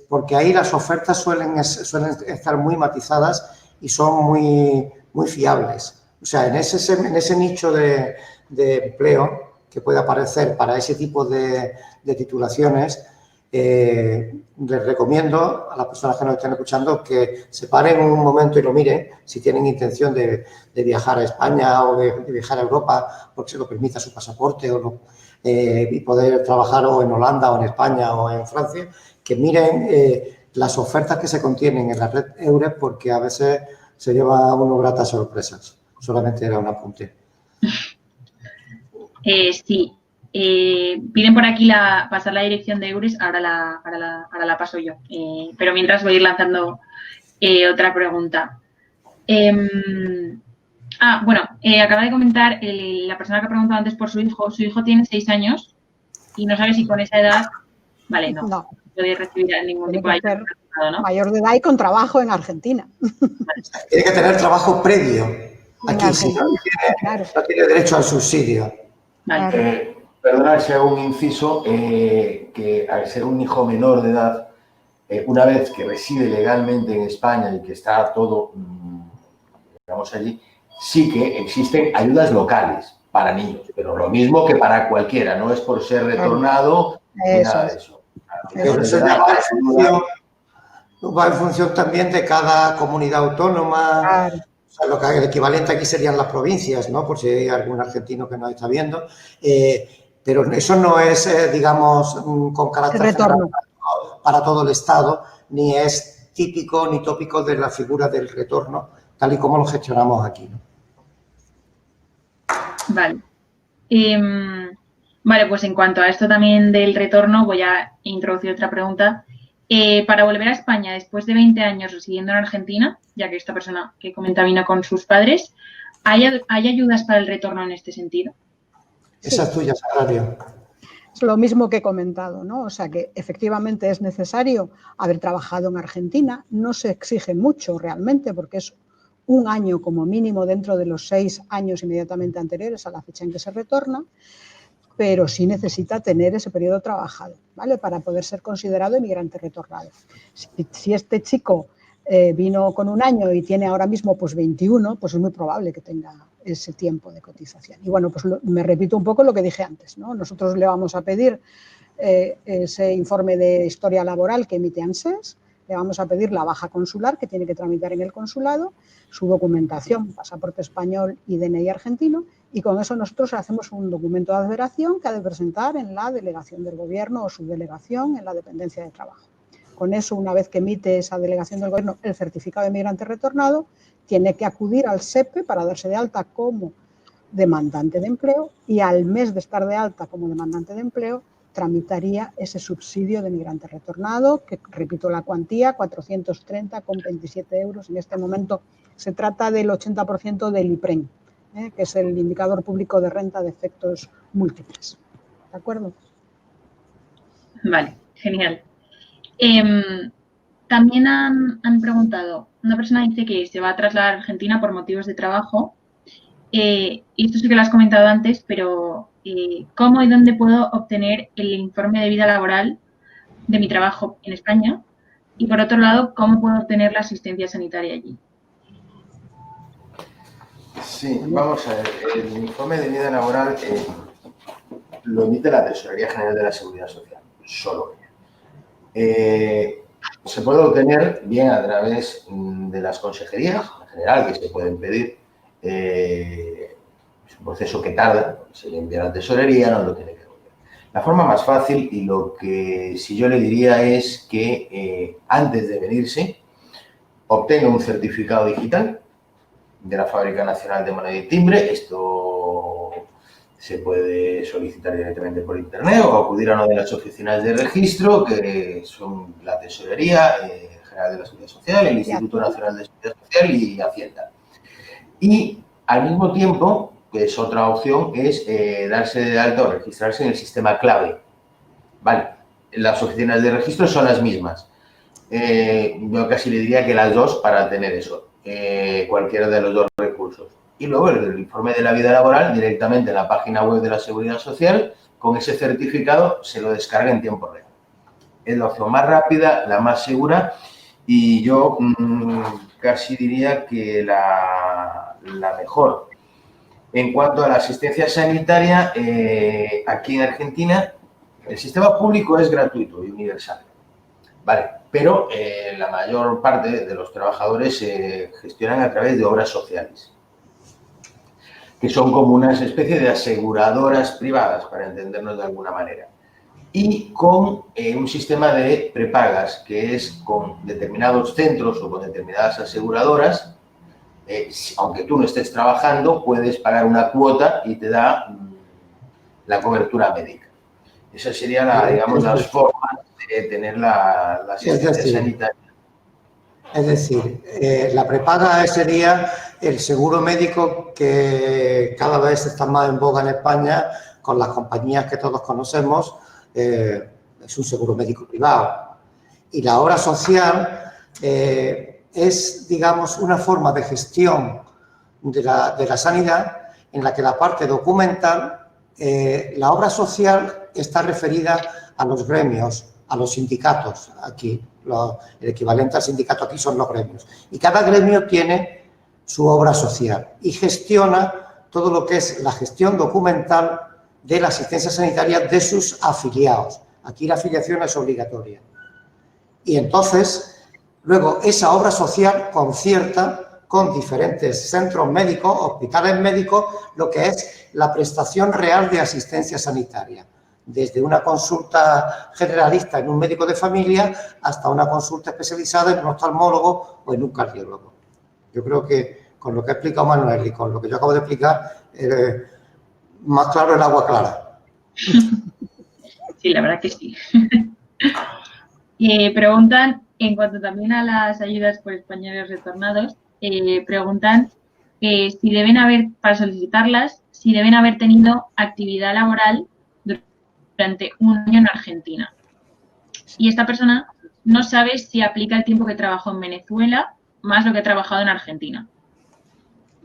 porque ahí las ofertas suelen estar muy matizadas y son muy fiables. O sea, en ese nicho de empleo que puede aparecer para ese tipo de titulaciones, les recomiendo a las personas que nos estén escuchando que se paren un momento y lo miren si tienen intención de viajar a España o de viajar a Europa porque se lo permita su pasaporte o no, y poder trabajar o en Holanda o en España o en Francia, que miren las ofertas que se contienen en la red EURES porque a veces se lleva uno gratas sorpresas. Solamente era un apunte. Sí. Piden por aquí pasar la dirección de EURES, ahora la paso yo. Pero mientras voy a ir lanzando otra pregunta. Acaba de comentar la persona que ha preguntado antes por su hijo tiene 6 años y no sabe si con esa edad, vale, no puede recibir ningún tipo de ayuda, ¿no? Mayor de edad y con trabajo en Argentina. Tiene que tener trabajo previo aquí, si no tiene derecho al subsidio. Vale. Perdonad si hago un inciso, que al ser un hijo menor de edad, una vez que reside legalmente en España y que está todo, digamos allí, sí que existen ayudas locales para niños, pero lo mismo que para cualquiera, no es por ser retornado ni nada de eso. Pero eso ya va en función también de cada comunidad autónoma. Claro. O sea, lo que el equivalente aquí serían las provincias, ¿no? Por si hay algún argentino que nos está viendo. Pero eso no es, digamos, con carácter retorno para todo el Estado, ni es típico ni tópico de la figura del retorno, tal y como lo gestionamos aquí, ¿no? Vale. Vale, pues en cuanto a esto también del retorno, voy a introducir otra pregunta. Para volver a España después de 20 años residiendo en Argentina, ya que esta persona que comenta vino con sus padres, ¿hay ayudas para el retorno en este sentido? Esa es tuya, Sagrario. Es lo mismo que he comentado, ¿no? O sea que efectivamente es necesario haber trabajado en Argentina, no se exige mucho realmente porque es un año como mínimo dentro de los 6 años inmediatamente anteriores a la fecha en que se retorna, pero sí necesita tener ese periodo trabajado, ¿vale? Para poder ser considerado inmigrante retornado. Si este chico vino con un año y tiene ahora mismo pues 21, pues es muy probable que tenga ese tiempo de cotización. Y bueno, pues me repito un poco lo que dije antes, ¿no? Nosotros le vamos a pedir ese informe de historia laboral que emite ANSES, le vamos a pedir la baja consular que tiene que tramitar en el consulado, su documentación, pasaporte español y DNI argentino, y con eso nosotros hacemos un documento de adveración que ha de presentar en la delegación del gobierno o su delegación en la dependencia de trabajo. Con eso, una vez que emite esa delegación del gobierno el certificado de migrante retornado, tiene que acudir al SEPE para darse de alta como demandante de empleo y al mes de estar de alta como demandante de empleo tramitaría ese subsidio de migrante retornado, que repito la cuantía, 430,27 euros. En este momento se trata del 80% del IPREN, que es el indicador público de renta de efectos múltiples. ¿De acuerdo? Vale, genial. También han preguntado, una persona dice que se va a trasladar a Argentina por motivos de trabajo, y esto sí que lo has comentado antes, pero ¿cómo y dónde puedo obtener el informe de vida laboral de mi trabajo en España? Y por otro lado, ¿cómo puedo obtener la asistencia sanitaria allí? Sí, vamos a ver, el informe de vida laboral lo emite la Tesorería General de la Seguridad Social, solo ella. Se puede obtener bien a través de las consejerías, en general, que se pueden pedir. Es un proceso que tarda, se le envía a la Tesorería, no lo tiene que volver. La forma más fácil y lo que si yo le diría es que antes de venirse obtenga un certificado digital de la Fábrica Nacional de Moneda y Timbre. Esto se puede solicitar directamente por internet o acudir a una de las oficinas de registro, que son la Tesorería General de la Seguridad Social, el Instituto Nacional de Seguridad Social y Hacienda. Y al mismo tiempo, pues otra opción es darse de alta o registrarse en el sistema clave. Vale, las oficinas de registro son las mismas. Yo casi le diría que las dos para tener eso, cualquiera de los dos recursos. Y luego el informe de la vida laboral directamente en la página web de la Seguridad Social, con ese certificado se lo descarga en tiempo real. Es la opción más rápida, la más segura y yo casi diría que la mejor. En cuanto a la asistencia sanitaria, aquí en Argentina el sistema público es gratuito y universal. Vale, pero la mayor parte de los trabajadores se gestionan a través de obras sociales, que son como una especie de aseguradoras privadas, para entendernos de alguna manera, y con un sistema de prepagas, que es con determinados centros o con determinadas aseguradoras, aunque tú no estés trabajando, puedes pagar una cuota y te da la cobertura médica. Esa sería, digamos, las formas de tener la asistencia sanitaria. Es decir, la prepaga sería el seguro médico que cada vez está más en boga en España con las compañías que todos conocemos. Es un seguro médico privado. Y la obra social es, digamos, una forma de gestión de la sanidad en la que la parte documental, la obra social está referida a los gremios, a los sindicatos. Aquí, el equivalente al sindicato aquí son los gremios. Y cada gremio tiene su obra social y gestiona todo lo que es la gestión documental de la asistencia sanitaria de sus afiliados. Aquí la afiliación es obligatoria. Y entonces, luego, esa obra social concierta con diferentes centros médicos, hospitales médicos, lo que es la prestación real de asistencia sanitaria. Desde una consulta generalista en un médico de familia hasta una consulta especializada en un oftalmólogo o en un cardiólogo. Yo creo que con lo que ha explicado Manuel y con lo que yo acabo de explicar, más claro el agua clara. Sí, la verdad que sí. Preguntan, en cuanto también a las ayudas por españoles retornados, preguntan si deben haber, para solicitarlas, si deben haber tenido actividad laboral durante un año en Argentina. Y esta persona no sabe si aplica el tiempo que trabajó en Venezuela más lo que ha trabajado en Argentina.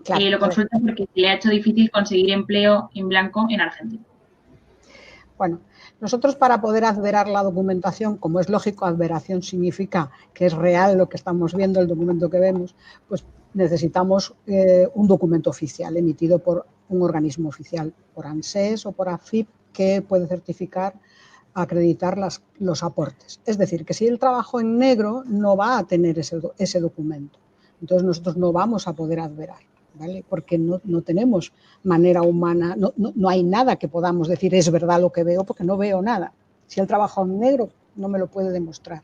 Claro, Lo consulta porque le ha hecho difícil conseguir empleo en blanco en Argentina. Bueno, nosotros para poder adverar la documentación, como es lógico, adveración significa que es real lo que estamos viendo, el documento que vemos, pues necesitamos un documento oficial emitido por un organismo oficial, por ANSES o por AFIP, que puede certificar, acreditar los aportes. Es decir, que si él trabajó en negro, no va a tener ese documento. Entonces nosotros no vamos a poder adverar, ¿vale? Porque no tenemos manera humana, no hay nada que podamos decir es verdad lo que veo, porque no veo nada. Si él trabajó en negro, no me lo puede demostrar.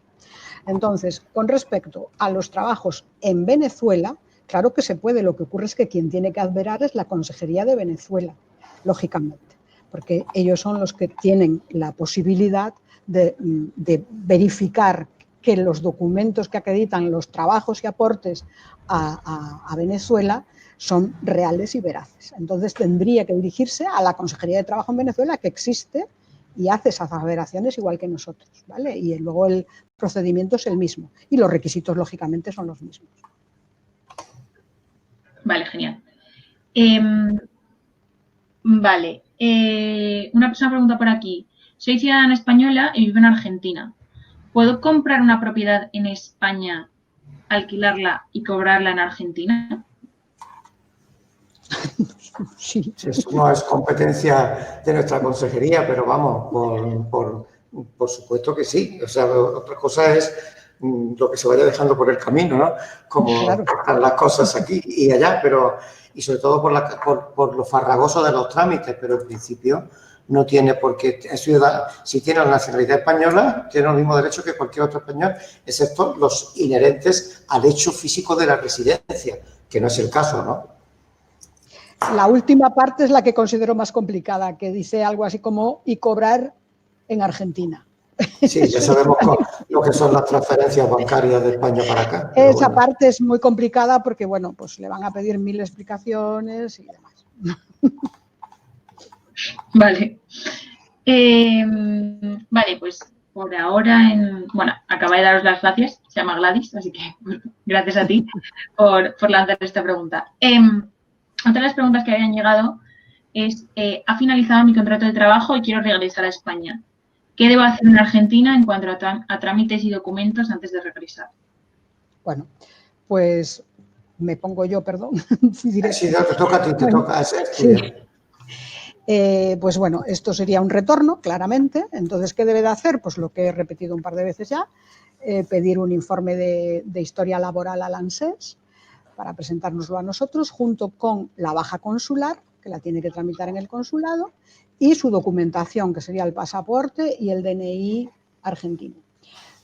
Entonces, con respecto a los trabajos en Venezuela, claro que se puede, lo que ocurre es que quien tiene que adverar es la Consejería de Venezuela, lógicamente, porque ellos son los que tienen la posibilidad de verificar que los documentos que acreditan los trabajos y aportes a Venezuela son reales y veraces. Entonces tendría que dirigirse a la Consejería de Trabajo en Venezuela, que existe y hace esas aseveraciones igual que nosotros, ¿vale? Y luego el procedimiento es el mismo y los requisitos, lógicamente, son los mismos. Vale, genial. Vale, una persona pregunta por aquí. Soy ciudadana española y vivo en Argentina. ¿Puedo comprar una propiedad en España, alquilarla y cobrarla en Argentina? Sí. Eso no es competencia de nuestra consejería, pero vamos, por supuesto que sí. O sea, otra cosa es lo que se vaya dejando por el camino, ¿no? Como Claro. están las cosas aquí y allá, pero y sobre todo por lo farragoso de los trámites, pero en principio no tiene por qué, si tiene la nacionalidad española, tiene los mismos derechos que cualquier otro español, excepto los inherentes al hecho físico de la residencia, que no es el caso, ¿no? La última parte es la que considero más complicada, que dice algo así como y cobrar en Argentina. Sí, ya sabemos lo que son las transferencias bancarias de España para acá. Esa parte es muy complicada porque, bueno, pues le van a pedir 1000 explicaciones y demás. Vale. Vale, pues por ahora, acaba de daros las gracias, se llama Gladys, así que gracias a ti por lanzar esta pregunta. Otra de las preguntas que habían llegado es, ha finalizado mi contrato de trabajo y quiero regresar a España. ¿Qué debo hacer en Argentina en cuanto a trámites y documentos antes de regresar? Bueno, pues me pongo yo, perdón. Sí, te toca a ti, te toca. Sí. Pues bueno, esto sería un retorno, claramente. Entonces, ¿qué debe de hacer? Pues lo que he repetido un par de veces ya, pedir un informe de historia laboral al ANSES para presentárnoslo a nosotros, junto con la baja consular, que la tiene que tramitar en el consulado, y su documentación, que sería el pasaporte y el DNI argentino.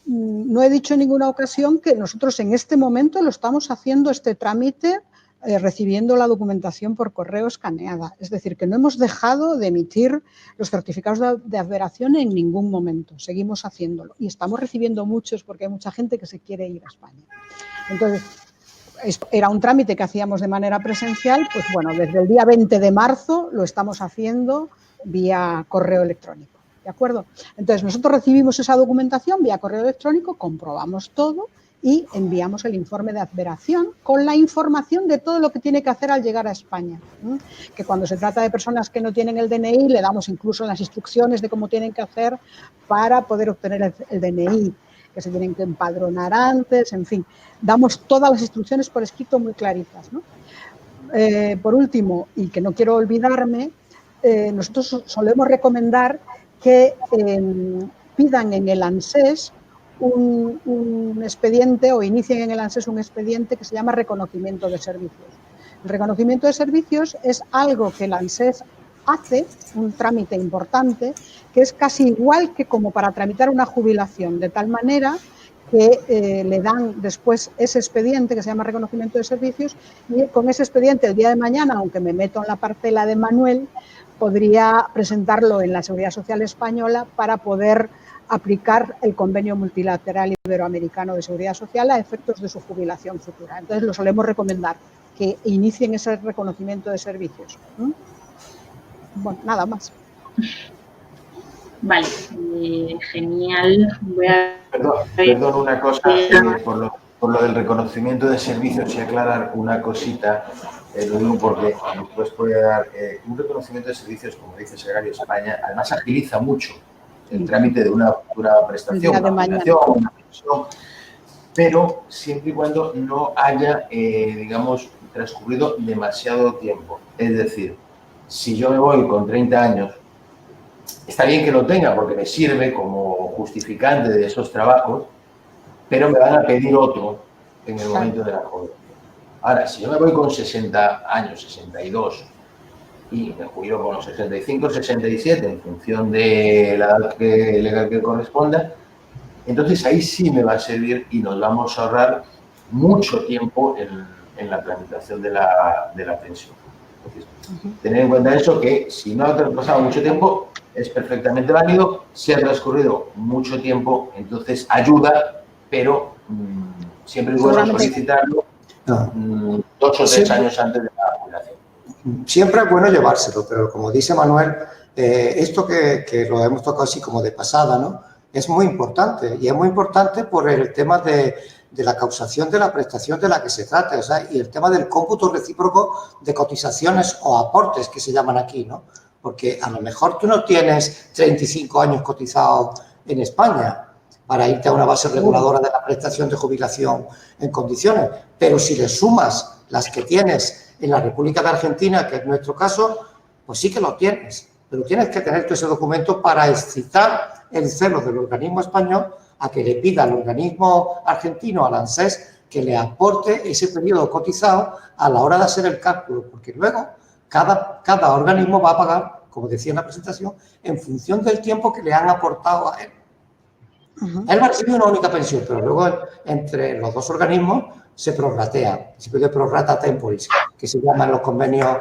No he dicho en ninguna ocasión que nosotros en este momento lo estamos haciendo este trámite recibiendo la documentación por correo escaneada. Es decir, que no hemos dejado de emitir los certificados de adveración en ningún momento. Seguimos haciéndolo y estamos recibiendo muchos porque hay mucha gente que se quiere ir a España. Entonces, era un trámite que hacíamos de manera presencial, pues bueno, desde el día 20 de marzo lo estamos haciendo vía correo electrónico, ¿de acuerdo? Entonces, nosotros recibimos esa documentación vía correo electrónico, comprobamos todo y enviamos el informe de adveración con la información de todo lo que tiene que hacer al llegar a España. Que cuando se trata de personas que no tienen el DNI, le damos incluso las instrucciones de cómo tienen que hacer para poder obtener el DNI. que se tienen que empadronar antes, en fin, damos todas las instrucciones por escrito muy claritas, ¿no? Por último, y que no quiero olvidarme, nosotros solemos recomendar que pidan en el ANSES un expediente o inicien en el ANSES un expediente que se llama reconocimiento de servicios. El reconocimiento de servicios es algo que el ANSES hace, un trámite importante, que es casi igual que como para tramitar una jubilación, de tal manera que le dan después ese expediente que se llama reconocimiento de servicios, y con ese expediente el día de mañana, aunque me meto en la parcela de Manuel, podría presentarlo en la Seguridad Social Española para poder aplicar el convenio multilateral iberoamericano de seguridad social a efectos de su jubilación futura. Entonces, lo solemos recomendar, que inicien ese reconocimiento de servicios. Bueno, nada más. Vale, genial. Voy a... Perdón, una cosa, por lo del reconocimiento de servicios y aclarar una cosita, lo digo porque después puede dar un reconocimiento de servicios, como dice Segario España, además agiliza mucho el trámite de una futura prestación, una jubilación, una pensión, pero siempre y cuando no haya, digamos, transcurrido demasiado tiempo. Es decir, si yo me voy con 30 años, está bien que lo tenga porque me sirve como justificante de esos trabajos, pero me van a pedir otro en el momento de la jubilación. Ahora, si yo me voy con 60 años, 62, y me jubilo con los 65, 67, en función de la edad legal que corresponda, entonces ahí sí me va a servir y nos vamos a ahorrar mucho tiempo en la tramitación de la pensión. Entonces, tener en cuenta eso, que si no ha pasado mucho tiempo, es perfectamente válido. Si ha transcurrido mucho tiempo, entonces ayuda, pero siempre es bueno solicitarlo 2 o 3 años antes de la jubilación. Siempre es bueno llevárselo, pero como dice Manuel, esto que lo hemos tocado así como de pasada, ¿no? Es muy importante, y es muy importante por el tema de la causación de la prestación de la que se trata, o sea, y el tema del cómputo recíproco de cotizaciones o aportes que se llaman aquí, ¿no? Porque a lo mejor tú no tienes 35 años cotizados en España para irte a una base reguladora de la prestación de jubilación en condiciones, pero si le sumas las que tienes en la República de Argentina, que es nuestro caso, pues sí que lo tienes, pero tienes que tener todo ese documento para excitar el celo del organismo español a que le pida al organismo argentino, al ANSES, que le aporte ese periodo cotizado a la hora de hacer el cálculo, porque luego cada organismo va a pagar, como decía en la presentación, en función del tiempo que le han aportado a él. Él va a recibir una única pensión, pero luego entre los dos organismos se prorratea, el principio de prorrata temporis, que se llaman los convenios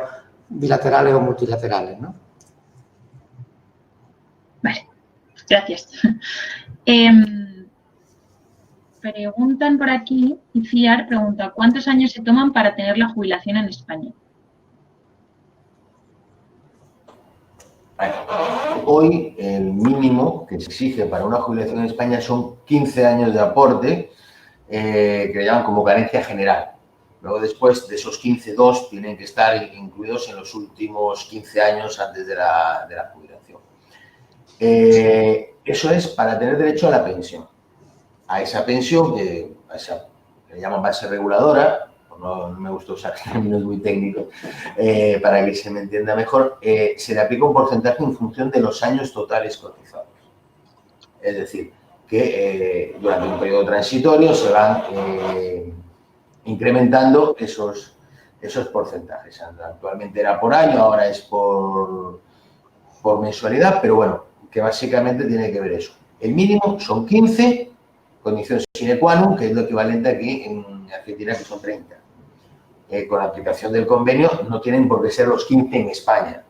bilaterales o multilaterales, ¿no? Vale, gracias. Preguntan por aquí, Iciar pregunta, ¿cuántos años se toman para tener la jubilación en España? Hoy el mínimo que se exige para una jubilación en España son 15 años de aporte, que le llaman como carencia general. Luego después de esos 15, 2 tienen que estar incluidos en los últimos 15 años antes de la jubilación. Eso es para tener derecho a la pensión. A esa pensión, que le llaman base reguladora, no me gusta usar términos muy técnicos, para que se me entienda mejor, se le aplica un porcentaje en función de los años totales cotizados. Es decir, que durante un periodo transitorio se van incrementando esos porcentajes. Actualmente era por año, ahora es por mensualidad, pero bueno, que básicamente tiene que ver eso. El mínimo son 15, condición sine qua non, que es lo equivalente aquí en Argentina, que son 30. Con la aplicación del convenio no tienen por qué ser los 15 en España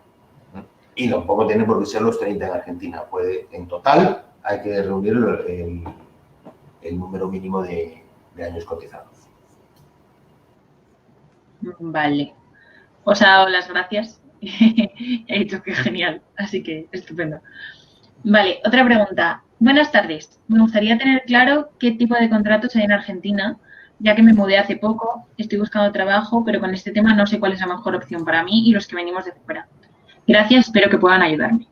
y tampoco tienen por qué ser los 30 en Argentina. En total hay que reunir el número mínimo de años cotizados. Vale. Os ha dado las gracias. He dicho que genial, así que estupendo. Vale, otra pregunta. Buenas tardes. Me gustaría tener claro qué tipo de contratos hay en Argentina, ya que me mudé hace poco, estoy buscando trabajo, pero con este tema no sé cuál es la mejor opción para mí y los que venimos de fuera. Gracias, espero que puedan ayudarme.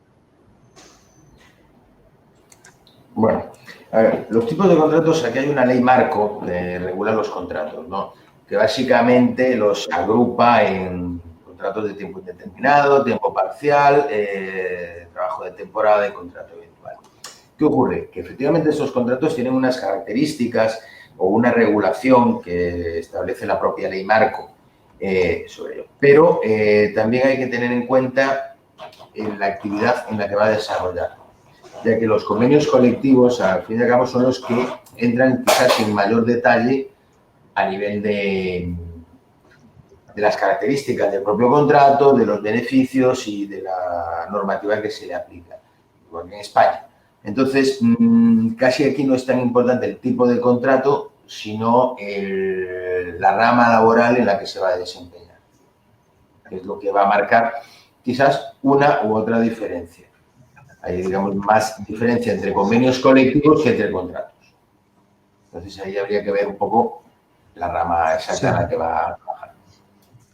Bueno, A ver, los tipos de contratos, aquí hay una ley marco que regula los contratos, ¿no? Que básicamente los agrupa en contratos de tiempo indeterminado, tiempo parcial, trabajo de temporada y contrato eventual. ¿Qué ocurre? Que efectivamente estos contratos tienen unas características o una regulación que establece la propia ley marco sobre ello. Pero también hay que tener en cuenta la actividad en la que va a desarrollar, ya que los convenios colectivos, al fin y al cabo, son los que entran quizás en mayor detalle a nivel de las características del propio contrato, de los beneficios y de la normativa que se le aplica, igual que en España. Entonces, casi aquí no es tan importante el tipo de contrato, sino la rama laboral en la que se va a desempeñar, que es lo que va a marcar quizás una u otra diferencia. Hay, digamos, más diferencia entre convenios colectivos que entre contratos. Entonces, ahí habría que ver un poco la rama exacta en la que va a trabajar.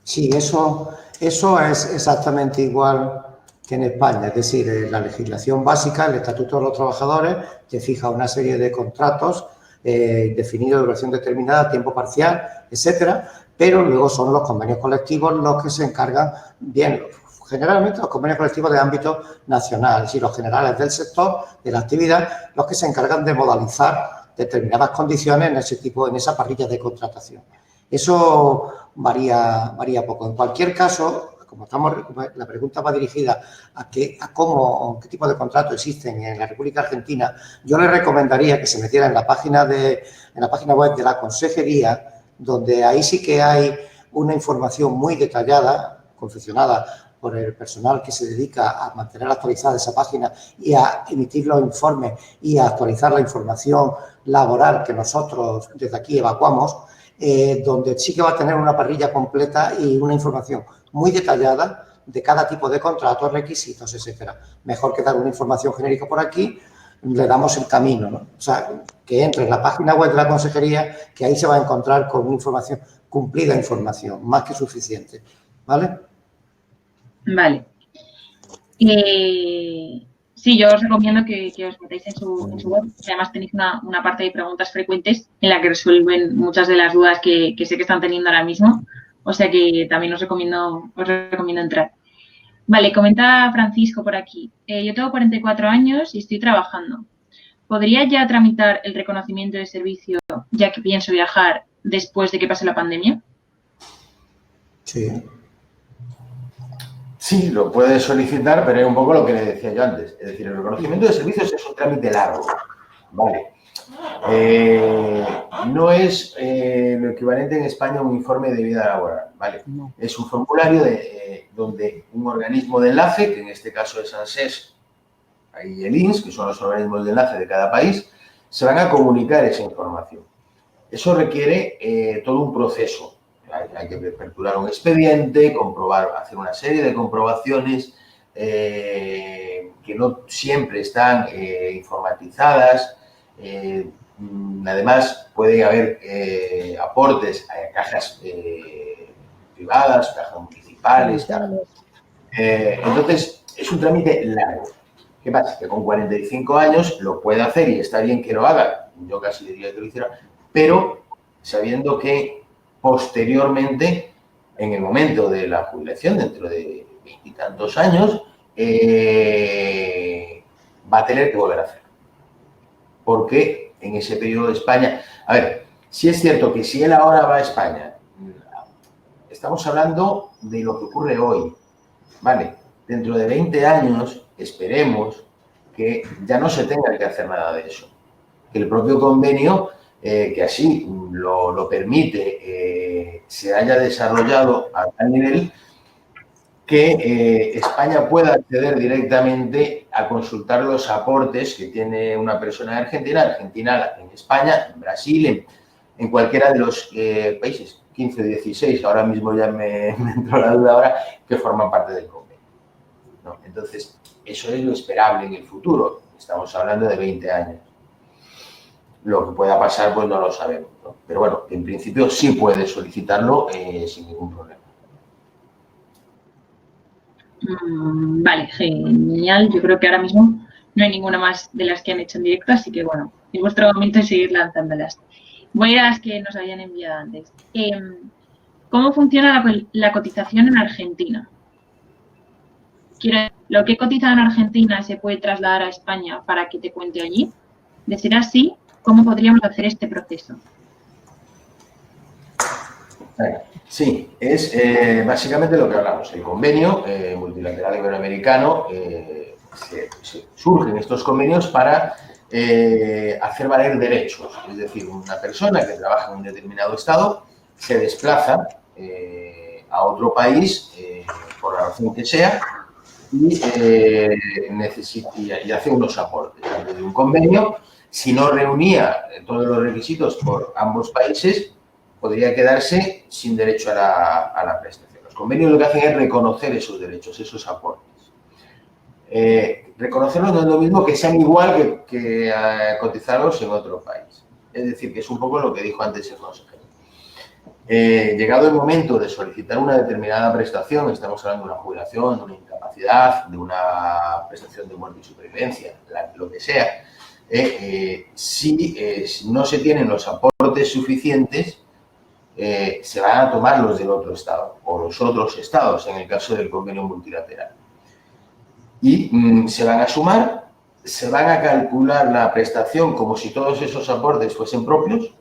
Sí, eso es exactamente igual que en España. Es decir, la legislación básica, el Estatuto de los Trabajadores, te fija una serie de contratos definidos de duración determinada, tiempo parcial, etcétera, pero luego son los convenios colectivos los que se encargan, bien, generalmente los convenios colectivos de ámbito nacional, es decir, los generales del sector, de la actividad, los que se encargan de modalizar determinadas condiciones en esa parrilla de contratación. Eso varía poco. En cualquier caso, la pregunta va dirigida a qué tipo de contratos existen en la República Argentina, yo le recomendaría que se metiera en la página web de la Consejería, donde ahí sí que hay una información muy detallada, confeccionada por el personal que se dedica a mantener actualizada esa página y a emitir los informes y a actualizar la información laboral que nosotros desde aquí evacuamos, donde sí que va a tener una parrilla completa y una información muy detallada de cada tipo de contrato, requisitos, etcétera. Mejor que dar una información genérica por aquí, le damos el camino, ¿no? O sea, que entre en la página web de la Consejería, que ahí se va a encontrar con una información, cumplida información, más que suficiente, ¿vale? Vale. Sí, yo os recomiendo que os metáis en su web. Además, tenéis una parte de preguntas frecuentes en la que resuelven muchas de las dudas que sé que están teniendo ahora mismo. O sea que también os recomiendo entrar. Vale, comenta Francisco por aquí. Yo tengo 44 años y estoy trabajando. ¿Podría ya tramitar el reconocimiento de servicio ya que pienso viajar después de que pase la pandemia? Sí. Sí, lo puedes solicitar, pero es un poco lo que le decía yo antes. Es decir, el reconocimiento de servicios es un trámite largo, ¿vale? No es lo equivalente en España a un informe de vida laboral, ¿vale? No. Es un formulario donde un organismo de enlace, que en este caso es ANSES y el INS, que son los organismos de enlace de cada país, se van a comunicar esa información. Eso requiere todo un proceso. Hay que aperturar un expediente, hacer una serie de comprobaciones que no siempre están informatizadas. Además, puede haber aportes a cajas privadas, cajas municipales. Entonces, es un trámite largo. ¿Qué pasa? Que con 45 años lo puede hacer y está bien que lo haga. Yo casi diría que lo hiciera, pero sabiendo que posteriormente, en el momento de la jubilación, dentro de 20 y tantos años, va a tener que volver a hacerlo. Porque en ese periodo de España... A ver, sí es cierto que si él ahora va a España, estamos hablando de lo que ocurre hoy, ¿vale? Dentro de 20 años, esperemos que ya no se tenga que hacer nada de eso. Que el propio convenio, que así lo permite, se haya desarrollado a tal nivel que España pueda acceder directamente a consultar los aportes que tiene una persona en Argentina, en España, en Brasil, en cualquiera de los países, 15 o 16, ahora mismo ya me entró la duda ahora, que forman parte del convenio, ¿no? Entonces, eso es lo esperable en el futuro. Estamos hablando de 20 años. Lo que pueda pasar, pues no lo sabemos, ¿no? Pero bueno, en principio sí puede solicitarlo sin ningún problema. Vale, genial. Yo creo que ahora mismo no hay ninguna más de las que han hecho en directo, así que bueno, es vuestro momento de seguir lanzándolas. Voy a ir a las que nos habían enviado antes. ¿Cómo funciona la cotización en Argentina? Lo que he cotizado en Argentina se puede trasladar a España para que te cuente allí. De ser así, ¿cómo podríamos hacer este proceso? Sí, es básicamente lo que hablamos. El convenio multilateral iberoamericano, surgen estos convenios para hacer valer derechos. Es decir, una persona que trabaja en un determinado estado se desplaza a otro país, por la razón que sea, y hace unos aportes. De un convenio, si no reunía todos los requisitos por ambos países, podría quedarse sin derecho a la prestación. Los convenios lo que hacen es reconocer esos derechos, esos aportes. Reconocerlos no es lo mismo que sean igual que cotizarlos en otro país. Es decir, que es un poco lo que dijo antes el consejero. Llegado el momento de solicitar una determinada prestación, estamos hablando de una jubilación, de una incapacidad, de una prestación de muerte y supervivencia, lo que sea, si no se tienen los aportes suficientes, se van a tomar los del otro estado o los otros estados, en el caso del convenio multilateral. Y se van a sumar, se van a calcular la prestación como si todos esos aportes fuesen propios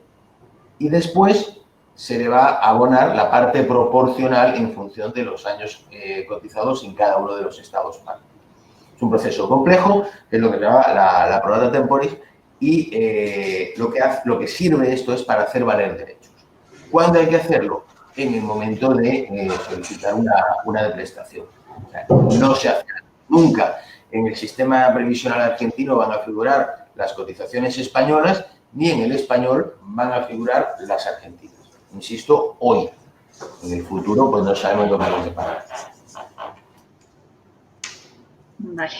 y después se le va a abonar la parte proporcional en función de los años cotizados en cada uno de los estados partes. Es un proceso complejo, es lo que se llama la pro rata temporis, y lo que sirve esto es para hacer valer derechos. ¿Cuándo hay que hacerlo? En el momento de solicitar una prestación. O sea, no se hace nunca. En el sistema previsional argentino van a figurar las cotizaciones españolas, ni en el español van a figurar las argentinas. Insisto, hoy. En el futuro, pues no sabemos lo que nos depara. Vale.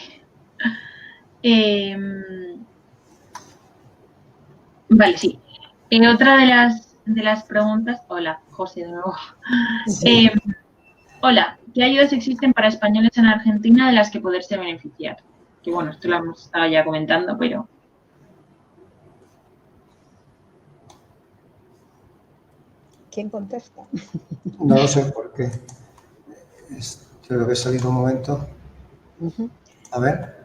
Vale, sí. Otra de las preguntas... Hola, José, de nuevo. Sí. Hola, ¿qué ayudas existen para españoles en Argentina de las que poderse beneficiar? Que bueno, esto lo hemos estado ya comentando, pero... ¿Quién contesta? No lo sé por qué. Tengo que salir un momento. A ver.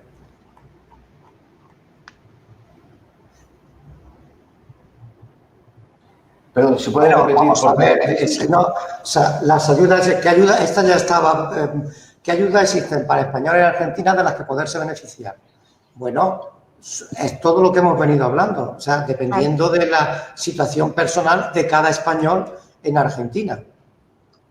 Perdón, ¿se puede repetir? Vamos a ver. No, o sea, las ayudas, ¿qué ayuda? Esta ya estaba. ¿Qué ayudas existen para españoles en Argentina de las que poderse beneficiar? Bueno, es todo lo que hemos venido hablando. O sea, dependiendo de la situación personal de cada español en Argentina.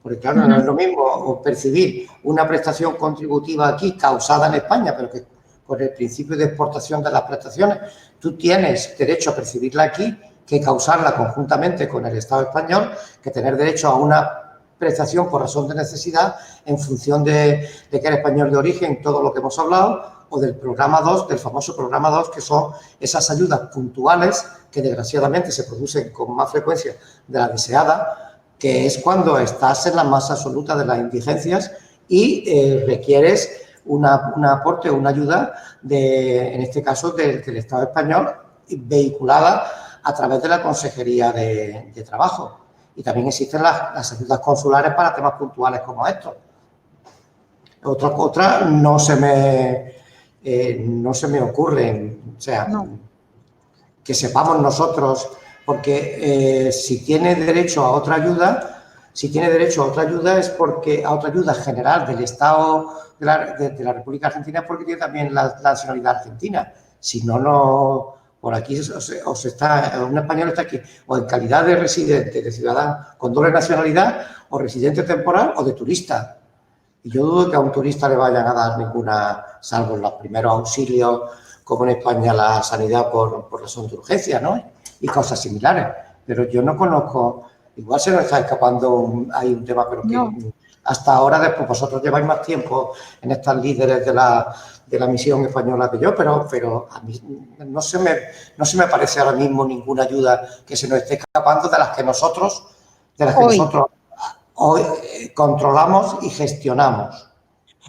Porque claro, no es lo mismo percibir una prestación contributiva aquí causada en España, pero que por el principio de exportación de las prestaciones tú tienes derecho a percibirla aquí, que causarla conjuntamente con el Estado español, que tener derecho a una prestación por razón de necesidad en función de que eres español de origen, todo lo que hemos hablado, o del programa 2, del famoso programa 2, que son esas ayudas puntuales que desgraciadamente se producen con más frecuencia de la deseada, que es cuando estás en la más absoluta de las indigencias y requieres un aporte, una ayuda, en este caso del Estado español, vehiculada a través de la Consejería de Trabajo. Y también existen las ayudas consulares para temas puntuales como estos. Otra no se me ocurre, o sea, no. Que sepamos nosotros, porque si tiene derecho a otra ayuda, es porque a otra ayuda general del Estado de la República Argentina, es porque tiene también la nacionalidad argentina. Si no, por aquí un español está aquí o en calidad de residente, de ciudadano con doble nacionalidad, o residente temporal o de turista. Y yo dudo que a un turista le vayan a dar ninguna, salvo en los primeros auxilios, como en España la sanidad por razón de urgencia, ¿no? Y cosas similares. Pero yo no conozco, igual se nos está escapando hay un tema, pero que no. Hasta ahora, después vosotros lleváis más tiempo en estas líderes de la misión española que yo, pero a mí no se me parece ahora mismo ninguna ayuda que se nos esté escapando de las que nosotros hoy controlamos y gestionamos.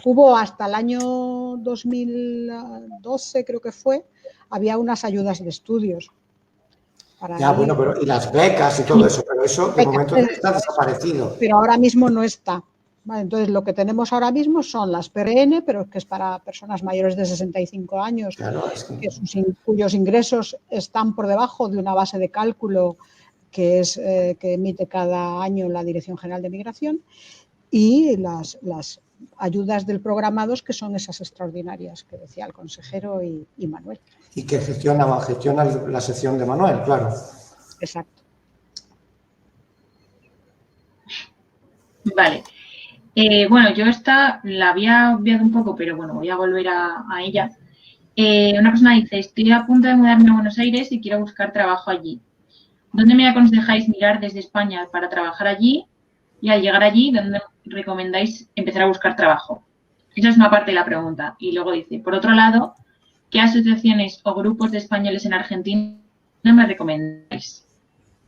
Hubo hasta el año año 2012, creo que fue, había unas ayudas de estudios. Ya, bueno, pero y las becas y todo eso, pero eso de momento está desaparecido. Pero ahora mismo no está. Vale, entonces, lo que tenemos ahora mismo son las PRN, pero que es para personas mayores de 65 años, Claro, cuyos ingresos están por debajo de una base de cálculo que emite cada año la Dirección General de Migración, y las ayudas del programa 2, que son esas extraordinarias que decía el consejero y Manuel. Y que gestiona la sección de Manuel, claro. Exacto. Vale. Bueno, yo esta la había obviado un poco, pero bueno, voy a volver a ella. Una persona dice, estoy a punto de mudarme a Buenos Aires y quiero buscar trabajo allí. ¿Dónde me aconsejáis mirar desde España para trabajar allí? Y al llegar allí, ¿dónde recomendáis empezar a buscar trabajo? Esa es una parte de la pregunta. Y luego dice, por otro lado, ¿qué asociaciones o grupos de españoles en Argentina me recomendáis?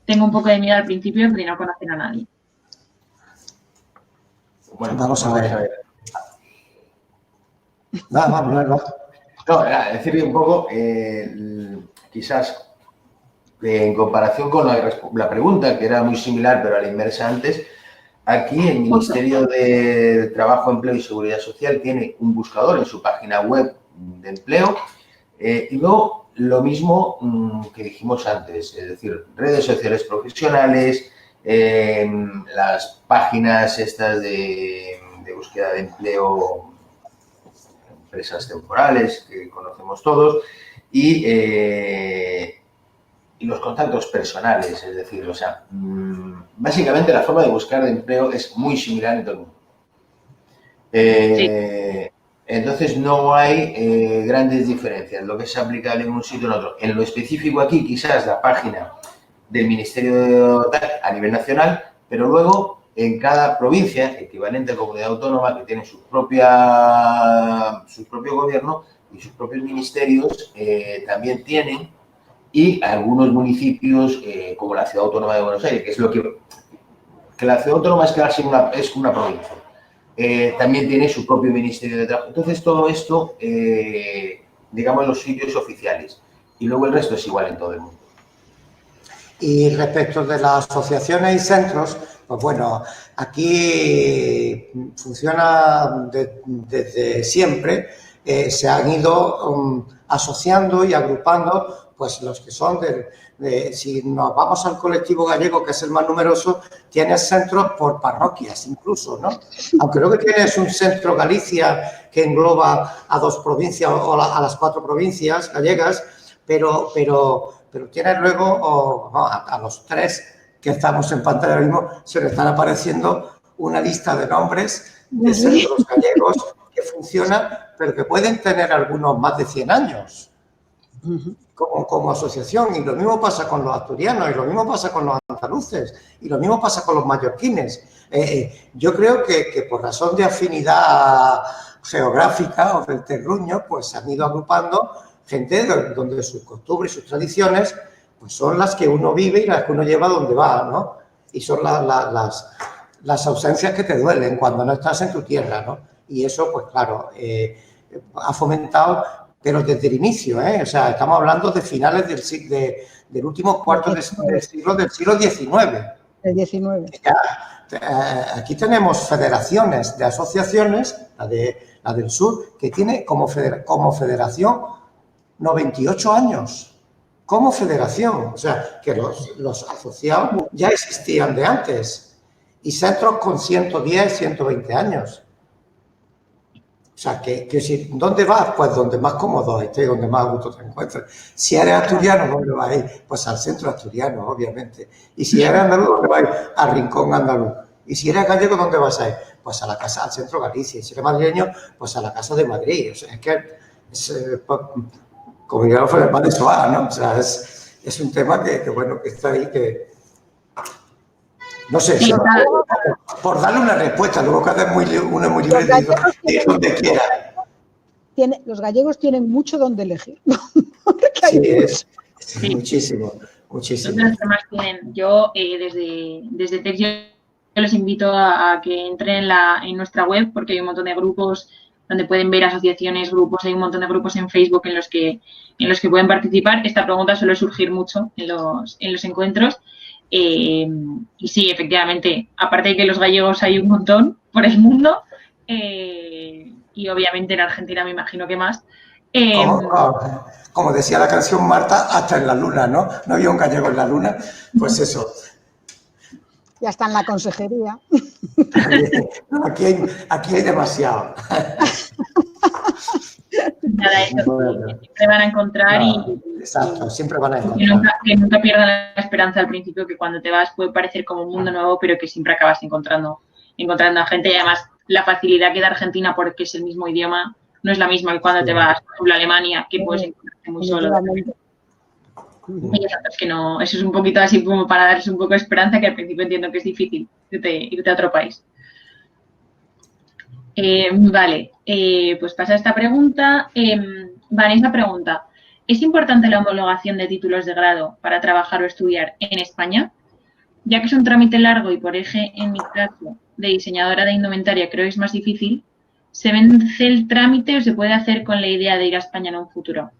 Tengo un poco de miedo al principio porque no conocen a nadie. Bueno, vamos a ver. Vamos. No, decir un poco, quizás en comparación con la pregunta, que era muy similar pero a la inversa antes, aquí el Ministerio de Trabajo, Empleo y Seguridad Social tiene un buscador en su página web de empleo y luego lo mismo que dijimos antes, es decir, redes sociales profesionales, las páginas estas de búsqueda de empleo, empresas temporales que conocemos todos y los contactos personales, es decir, o sea, básicamente la forma de buscar de empleo es muy similar en todo el mundo. Sí. Entonces no hay grandes diferencias, lo que es aplicable en un sitio o en otro. En lo específico aquí, quizás la página del Ministerio a nivel nacional, pero luego en cada provincia, equivalente a comunidad autónoma, que tiene su propio gobierno y sus propios ministerios, también tienen, y algunos municipios, como la Ciudad Autónoma de Buenos Aires, que es lo que la Ciudad Autónoma es casi una provincia. También tiene su propio Ministerio de Trabajo. Entonces, todo esto, digamos, en los sitios oficiales. Y luego el resto es igual en todo el mundo. Y respecto de las asociaciones y centros, pues bueno, aquí funciona desde siempre. Se han ido asociando y agrupando, pues los que son si nos vamos al colectivo gallego, que es el más numeroso, tienes centros por parroquias incluso, ¿no? Aunque luego tienes un centro Galicia que engloba a 2 provincias o a las 4 provincias gallegas, pero tienes luego a los 3 que estamos en pantalla ahora mismo, se le están apareciendo una lista de nombres de centros gallegos que funcionan, pero que pueden tener algunos más de 100 años como asociación. Y lo mismo pasa con los asturianos, y lo mismo pasa con los andaluces, y lo mismo pasa con los mallorquines. Yo creo que por razón de afinidad geográfica o del terruño, pues se han ido agrupando gente donde sus costumbres y sus tradiciones pues son las que uno vive y las que uno lleva donde va, ¿no? Y son las ausencias que te duelen cuando no estás en tu tierra, ¿no? Y eso, pues claro, ha fomentado, pero desde el inicio, o sea, estamos hablando de finales del último cuarto del siglo XIX. El XIX. Aquí tenemos federaciones de asociaciones, la del sur, que tiene como federación 98 años. Como federación, o sea, que los asociados ya existían de antes, y centros con 110, 120 años. O sea, ¿dónde vas? Pues donde más cómodo estés, donde más gusto te encuentres. Si eres asturiano, ¿dónde vas a ir? Pues al centro asturiano, obviamente. Y si eres andaluz, ¿dónde vas a ir? Al rincón andaluz. Y si eres gallego, ¿dónde vas a ir? Pues a la casa, al centro Galicia. Y si eres madrileño, pues a la casa de Madrid. O sea, es que como ya lo fue el padre Soá, ¿no? O sea, es un tema que está ahí, que no sé, Sí, por darle una respuesta, luego cada uno es muy libre de ir donde quiera. Los gallegos tienen mucho donde elegir. Sí, muchísimo. Los que más tienen. Yo, desde Tex, yo los invito a que entren en nuestra web, porque hay un montón de grupos donde pueden ver asociaciones, grupos, hay un montón de grupos en Facebook en los que pueden participar. Esta pregunta suele surgir mucho en los encuentros. Y sí, efectivamente, aparte de que los gallegos hay un montón por el mundo, y obviamente en Argentina me imagino que más. Como decía la canción Marta, hasta en la luna, ¿no? No había un gallego en la luna, pues eso. Ya está en la consejería. Aquí hay demasiado. Nada, eso, Bueno, siempre van a encontrar exacto, siempre van a encontrar. que nunca pierdan la esperanza al principio, que cuando te vas puede parecer como un mundo nuevo, pero que siempre acabas encontrando a gente. Y además la facilidad que da Argentina, porque es el mismo idioma, no es la misma que cuando te vas, por ejemplo, a Alemania, que puedes encontrarte muy solo. Y es que no, eso es un poquito así como para darles un poco de esperanza, que al principio entiendo que es difícil irte a otro país. Vale, pues pasa esta pregunta. Vanessa pregunta, ¿es importante la homologación de títulos de grado para trabajar o estudiar en España? Ya que es un trámite largo y por eje, en mi caso, de diseñadora de indumentaria, creo que es más difícil, ¿se vence el trámite o se puede hacer con la idea de ir a España en un futuro?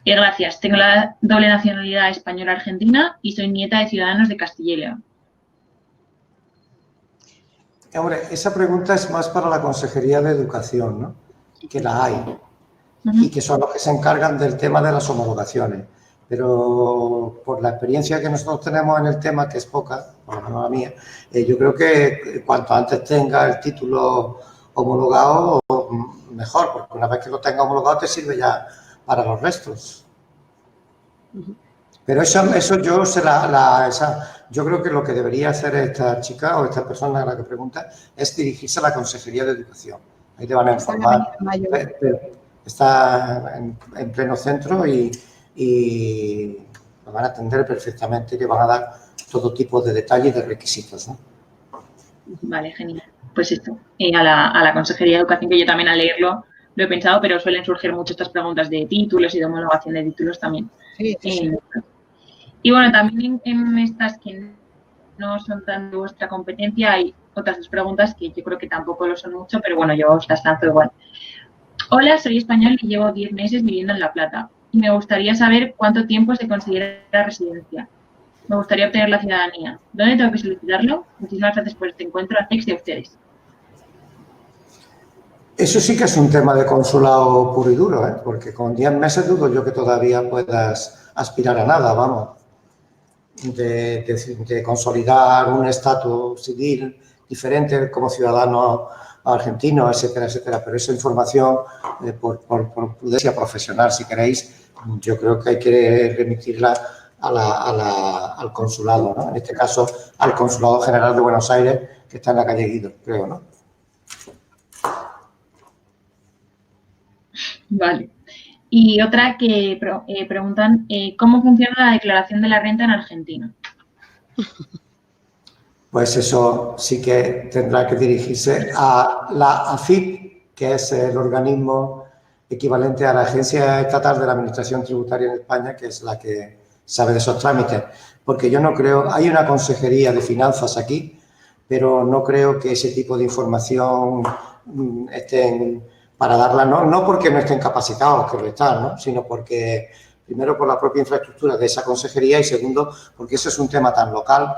Gracias, tengo la doble nacionalidad española-argentina y soy nieta de ciudadanos de Castilla y León. Hombre, esa pregunta es más para la Consejería de Educación, ¿no? Que la hay. Y que son los que se encargan del tema de las homologaciones. Pero por la experiencia que nosotros tenemos en el tema, que es poca, por lo menos la mía, yo creo que cuanto antes tenga el título homologado, mejor, porque una vez que lo tenga homologado te sirve ya para los restos. Pero eso yo yo creo que lo que debería hacer esta chica o esta persona a la que pregunta es dirigirse a la Consejería de Educación. Ahí te van a informar. Está en pleno centro y lo van a atender perfectamente y le van a dar todo tipo de detalles y de requisitos, ¿no? Vale, genial. Pues esto, a la Consejería de Educación, que yo también al leerlo lo he pensado, pero suelen surgir mucho estas preguntas de títulos y de homologación de títulos también. Sí. Y bueno, también en estas que no son tan de vuestra competencia, hay otras dos preguntas que yo creo que tampoco lo son mucho, pero bueno, yo os las lanzo igual. Hola, soy español y llevo 10 meses viviendo en La Plata. Y me gustaría saber cuánto tiempo se considera residencia. Me gustaría obtener la ciudadanía. ¿Dónde tengo que solicitarlo? Muchísimas gracias por este encuentro. A de ustedes. Eso sí que es un tema de consulado puro y duro, ¿eh? Porque con 10 meses dudo yo que todavía puedas aspirar a nada, vamos. De consolidar un estatus civil diferente como ciudadano argentino, etcétera, etcétera. Pero esa información, por prudencia profesional, si queréis, yo creo que hay que remitirla al consulado, ¿no? En este caso, al Consulado General de Buenos Aires, que está en la calle Guido, creo, ¿no? Vale. Y otra que preguntan, ¿cómo funciona la declaración de la renta en Argentina? Pues eso sí que tendrá que dirigirse a la AFIP, que es el organismo equivalente a la Agencia Estatal de la Administración Tributaria en España, que es la que sabe de esos trámites. Porque yo no creo, hay una consejería de finanzas aquí, pero no creo que ese tipo de información estén para darla, no porque no estén capacitados, que lo están, ¿no? Sino porque, primero, por la propia infraestructura de esa consejería y, segundo, porque eso es un tema tan local,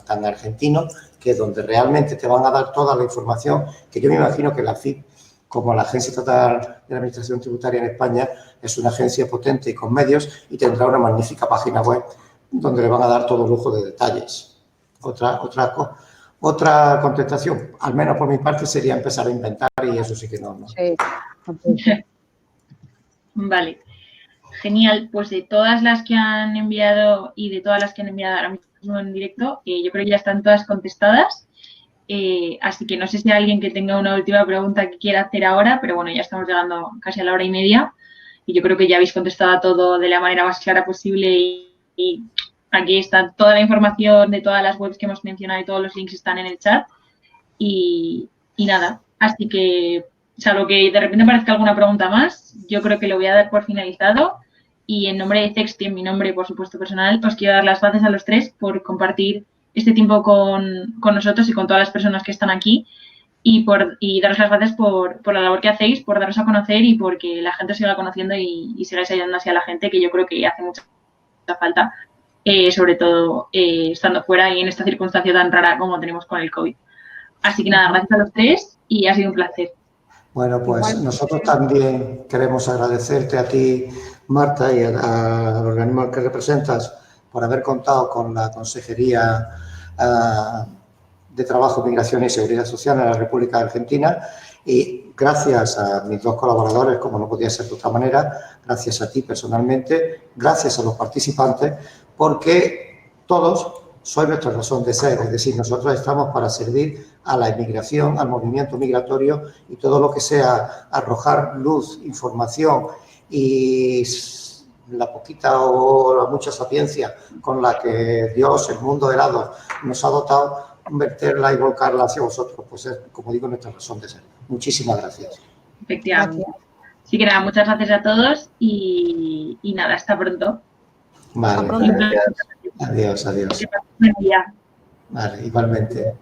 tan argentino, que donde realmente te van a dar toda la información, que yo me imagino que la AFIP, como la Agencia Estatal de la Administración Tributaria en España, es una agencia potente y con medios y tendrá una magnífica página web donde le van a dar todo lujo de detalles. Otra contestación, al menos por mi parte, sería empezar a inventar y eso sí que no. Sí. Vale. Genial. Pues de todas las que han enviado y de todas las que han enviado ahora mismo en directo, yo creo que ya están todas contestadas. Así que no sé si hay alguien que tenga una última pregunta que quiera hacer ahora, pero bueno, ya estamos llegando casi a la hora y media y yo creo que ya habéis contestado a todo de la manera más clara posible y aquí está toda la información de todas las webs que hemos mencionado y todos los links están en el chat. Y nada, así que, salvo que de repente aparezca alguna pregunta más, yo creo que lo voy a dar por finalizado. Y en nombre de Text y en mi nombre, por supuesto, personal, os quiero dar las gracias a los tres por compartir este tiempo con nosotros y con todas las personas que están aquí. y daros las gracias por la labor que hacéis, por daros a conocer y porque la gente os siga conociendo y sigáis ayudando así a la gente, que yo creo que hace mucha falta, sobre todo estando fuera y en esta circunstancia tan rara como tenemos con el COVID. Así que nada, gracias a los tres y ha sido un placer. Bueno, pues nosotros también queremos agradecerte a ti, Marta, y al organismo al que representas por haber contado con la Consejería de Trabajo, Migración y Seguridad Social en la República de Argentina. Y gracias a mis dos colaboradores, como no podía ser de otra manera, gracias a ti personalmente, gracias a los participantes, porque todos sois nuestra razón de ser, es decir, nosotros estamos para servir a la inmigración, al movimiento migratorio y todo lo que sea arrojar luz, información y la poquita o la mucha sapiencia con la que Dios, el mundo helado, nos ha dotado, verterla y volcarla hacia vosotros, pues es, como digo, nuestra razón de ser. Muchísimas gracias. Efectivamente. Así que nada, muchas gracias a todos y nada, hasta pronto. Vale. Hasta pronto. Adiós, adiós. Buen día. Vale, igualmente.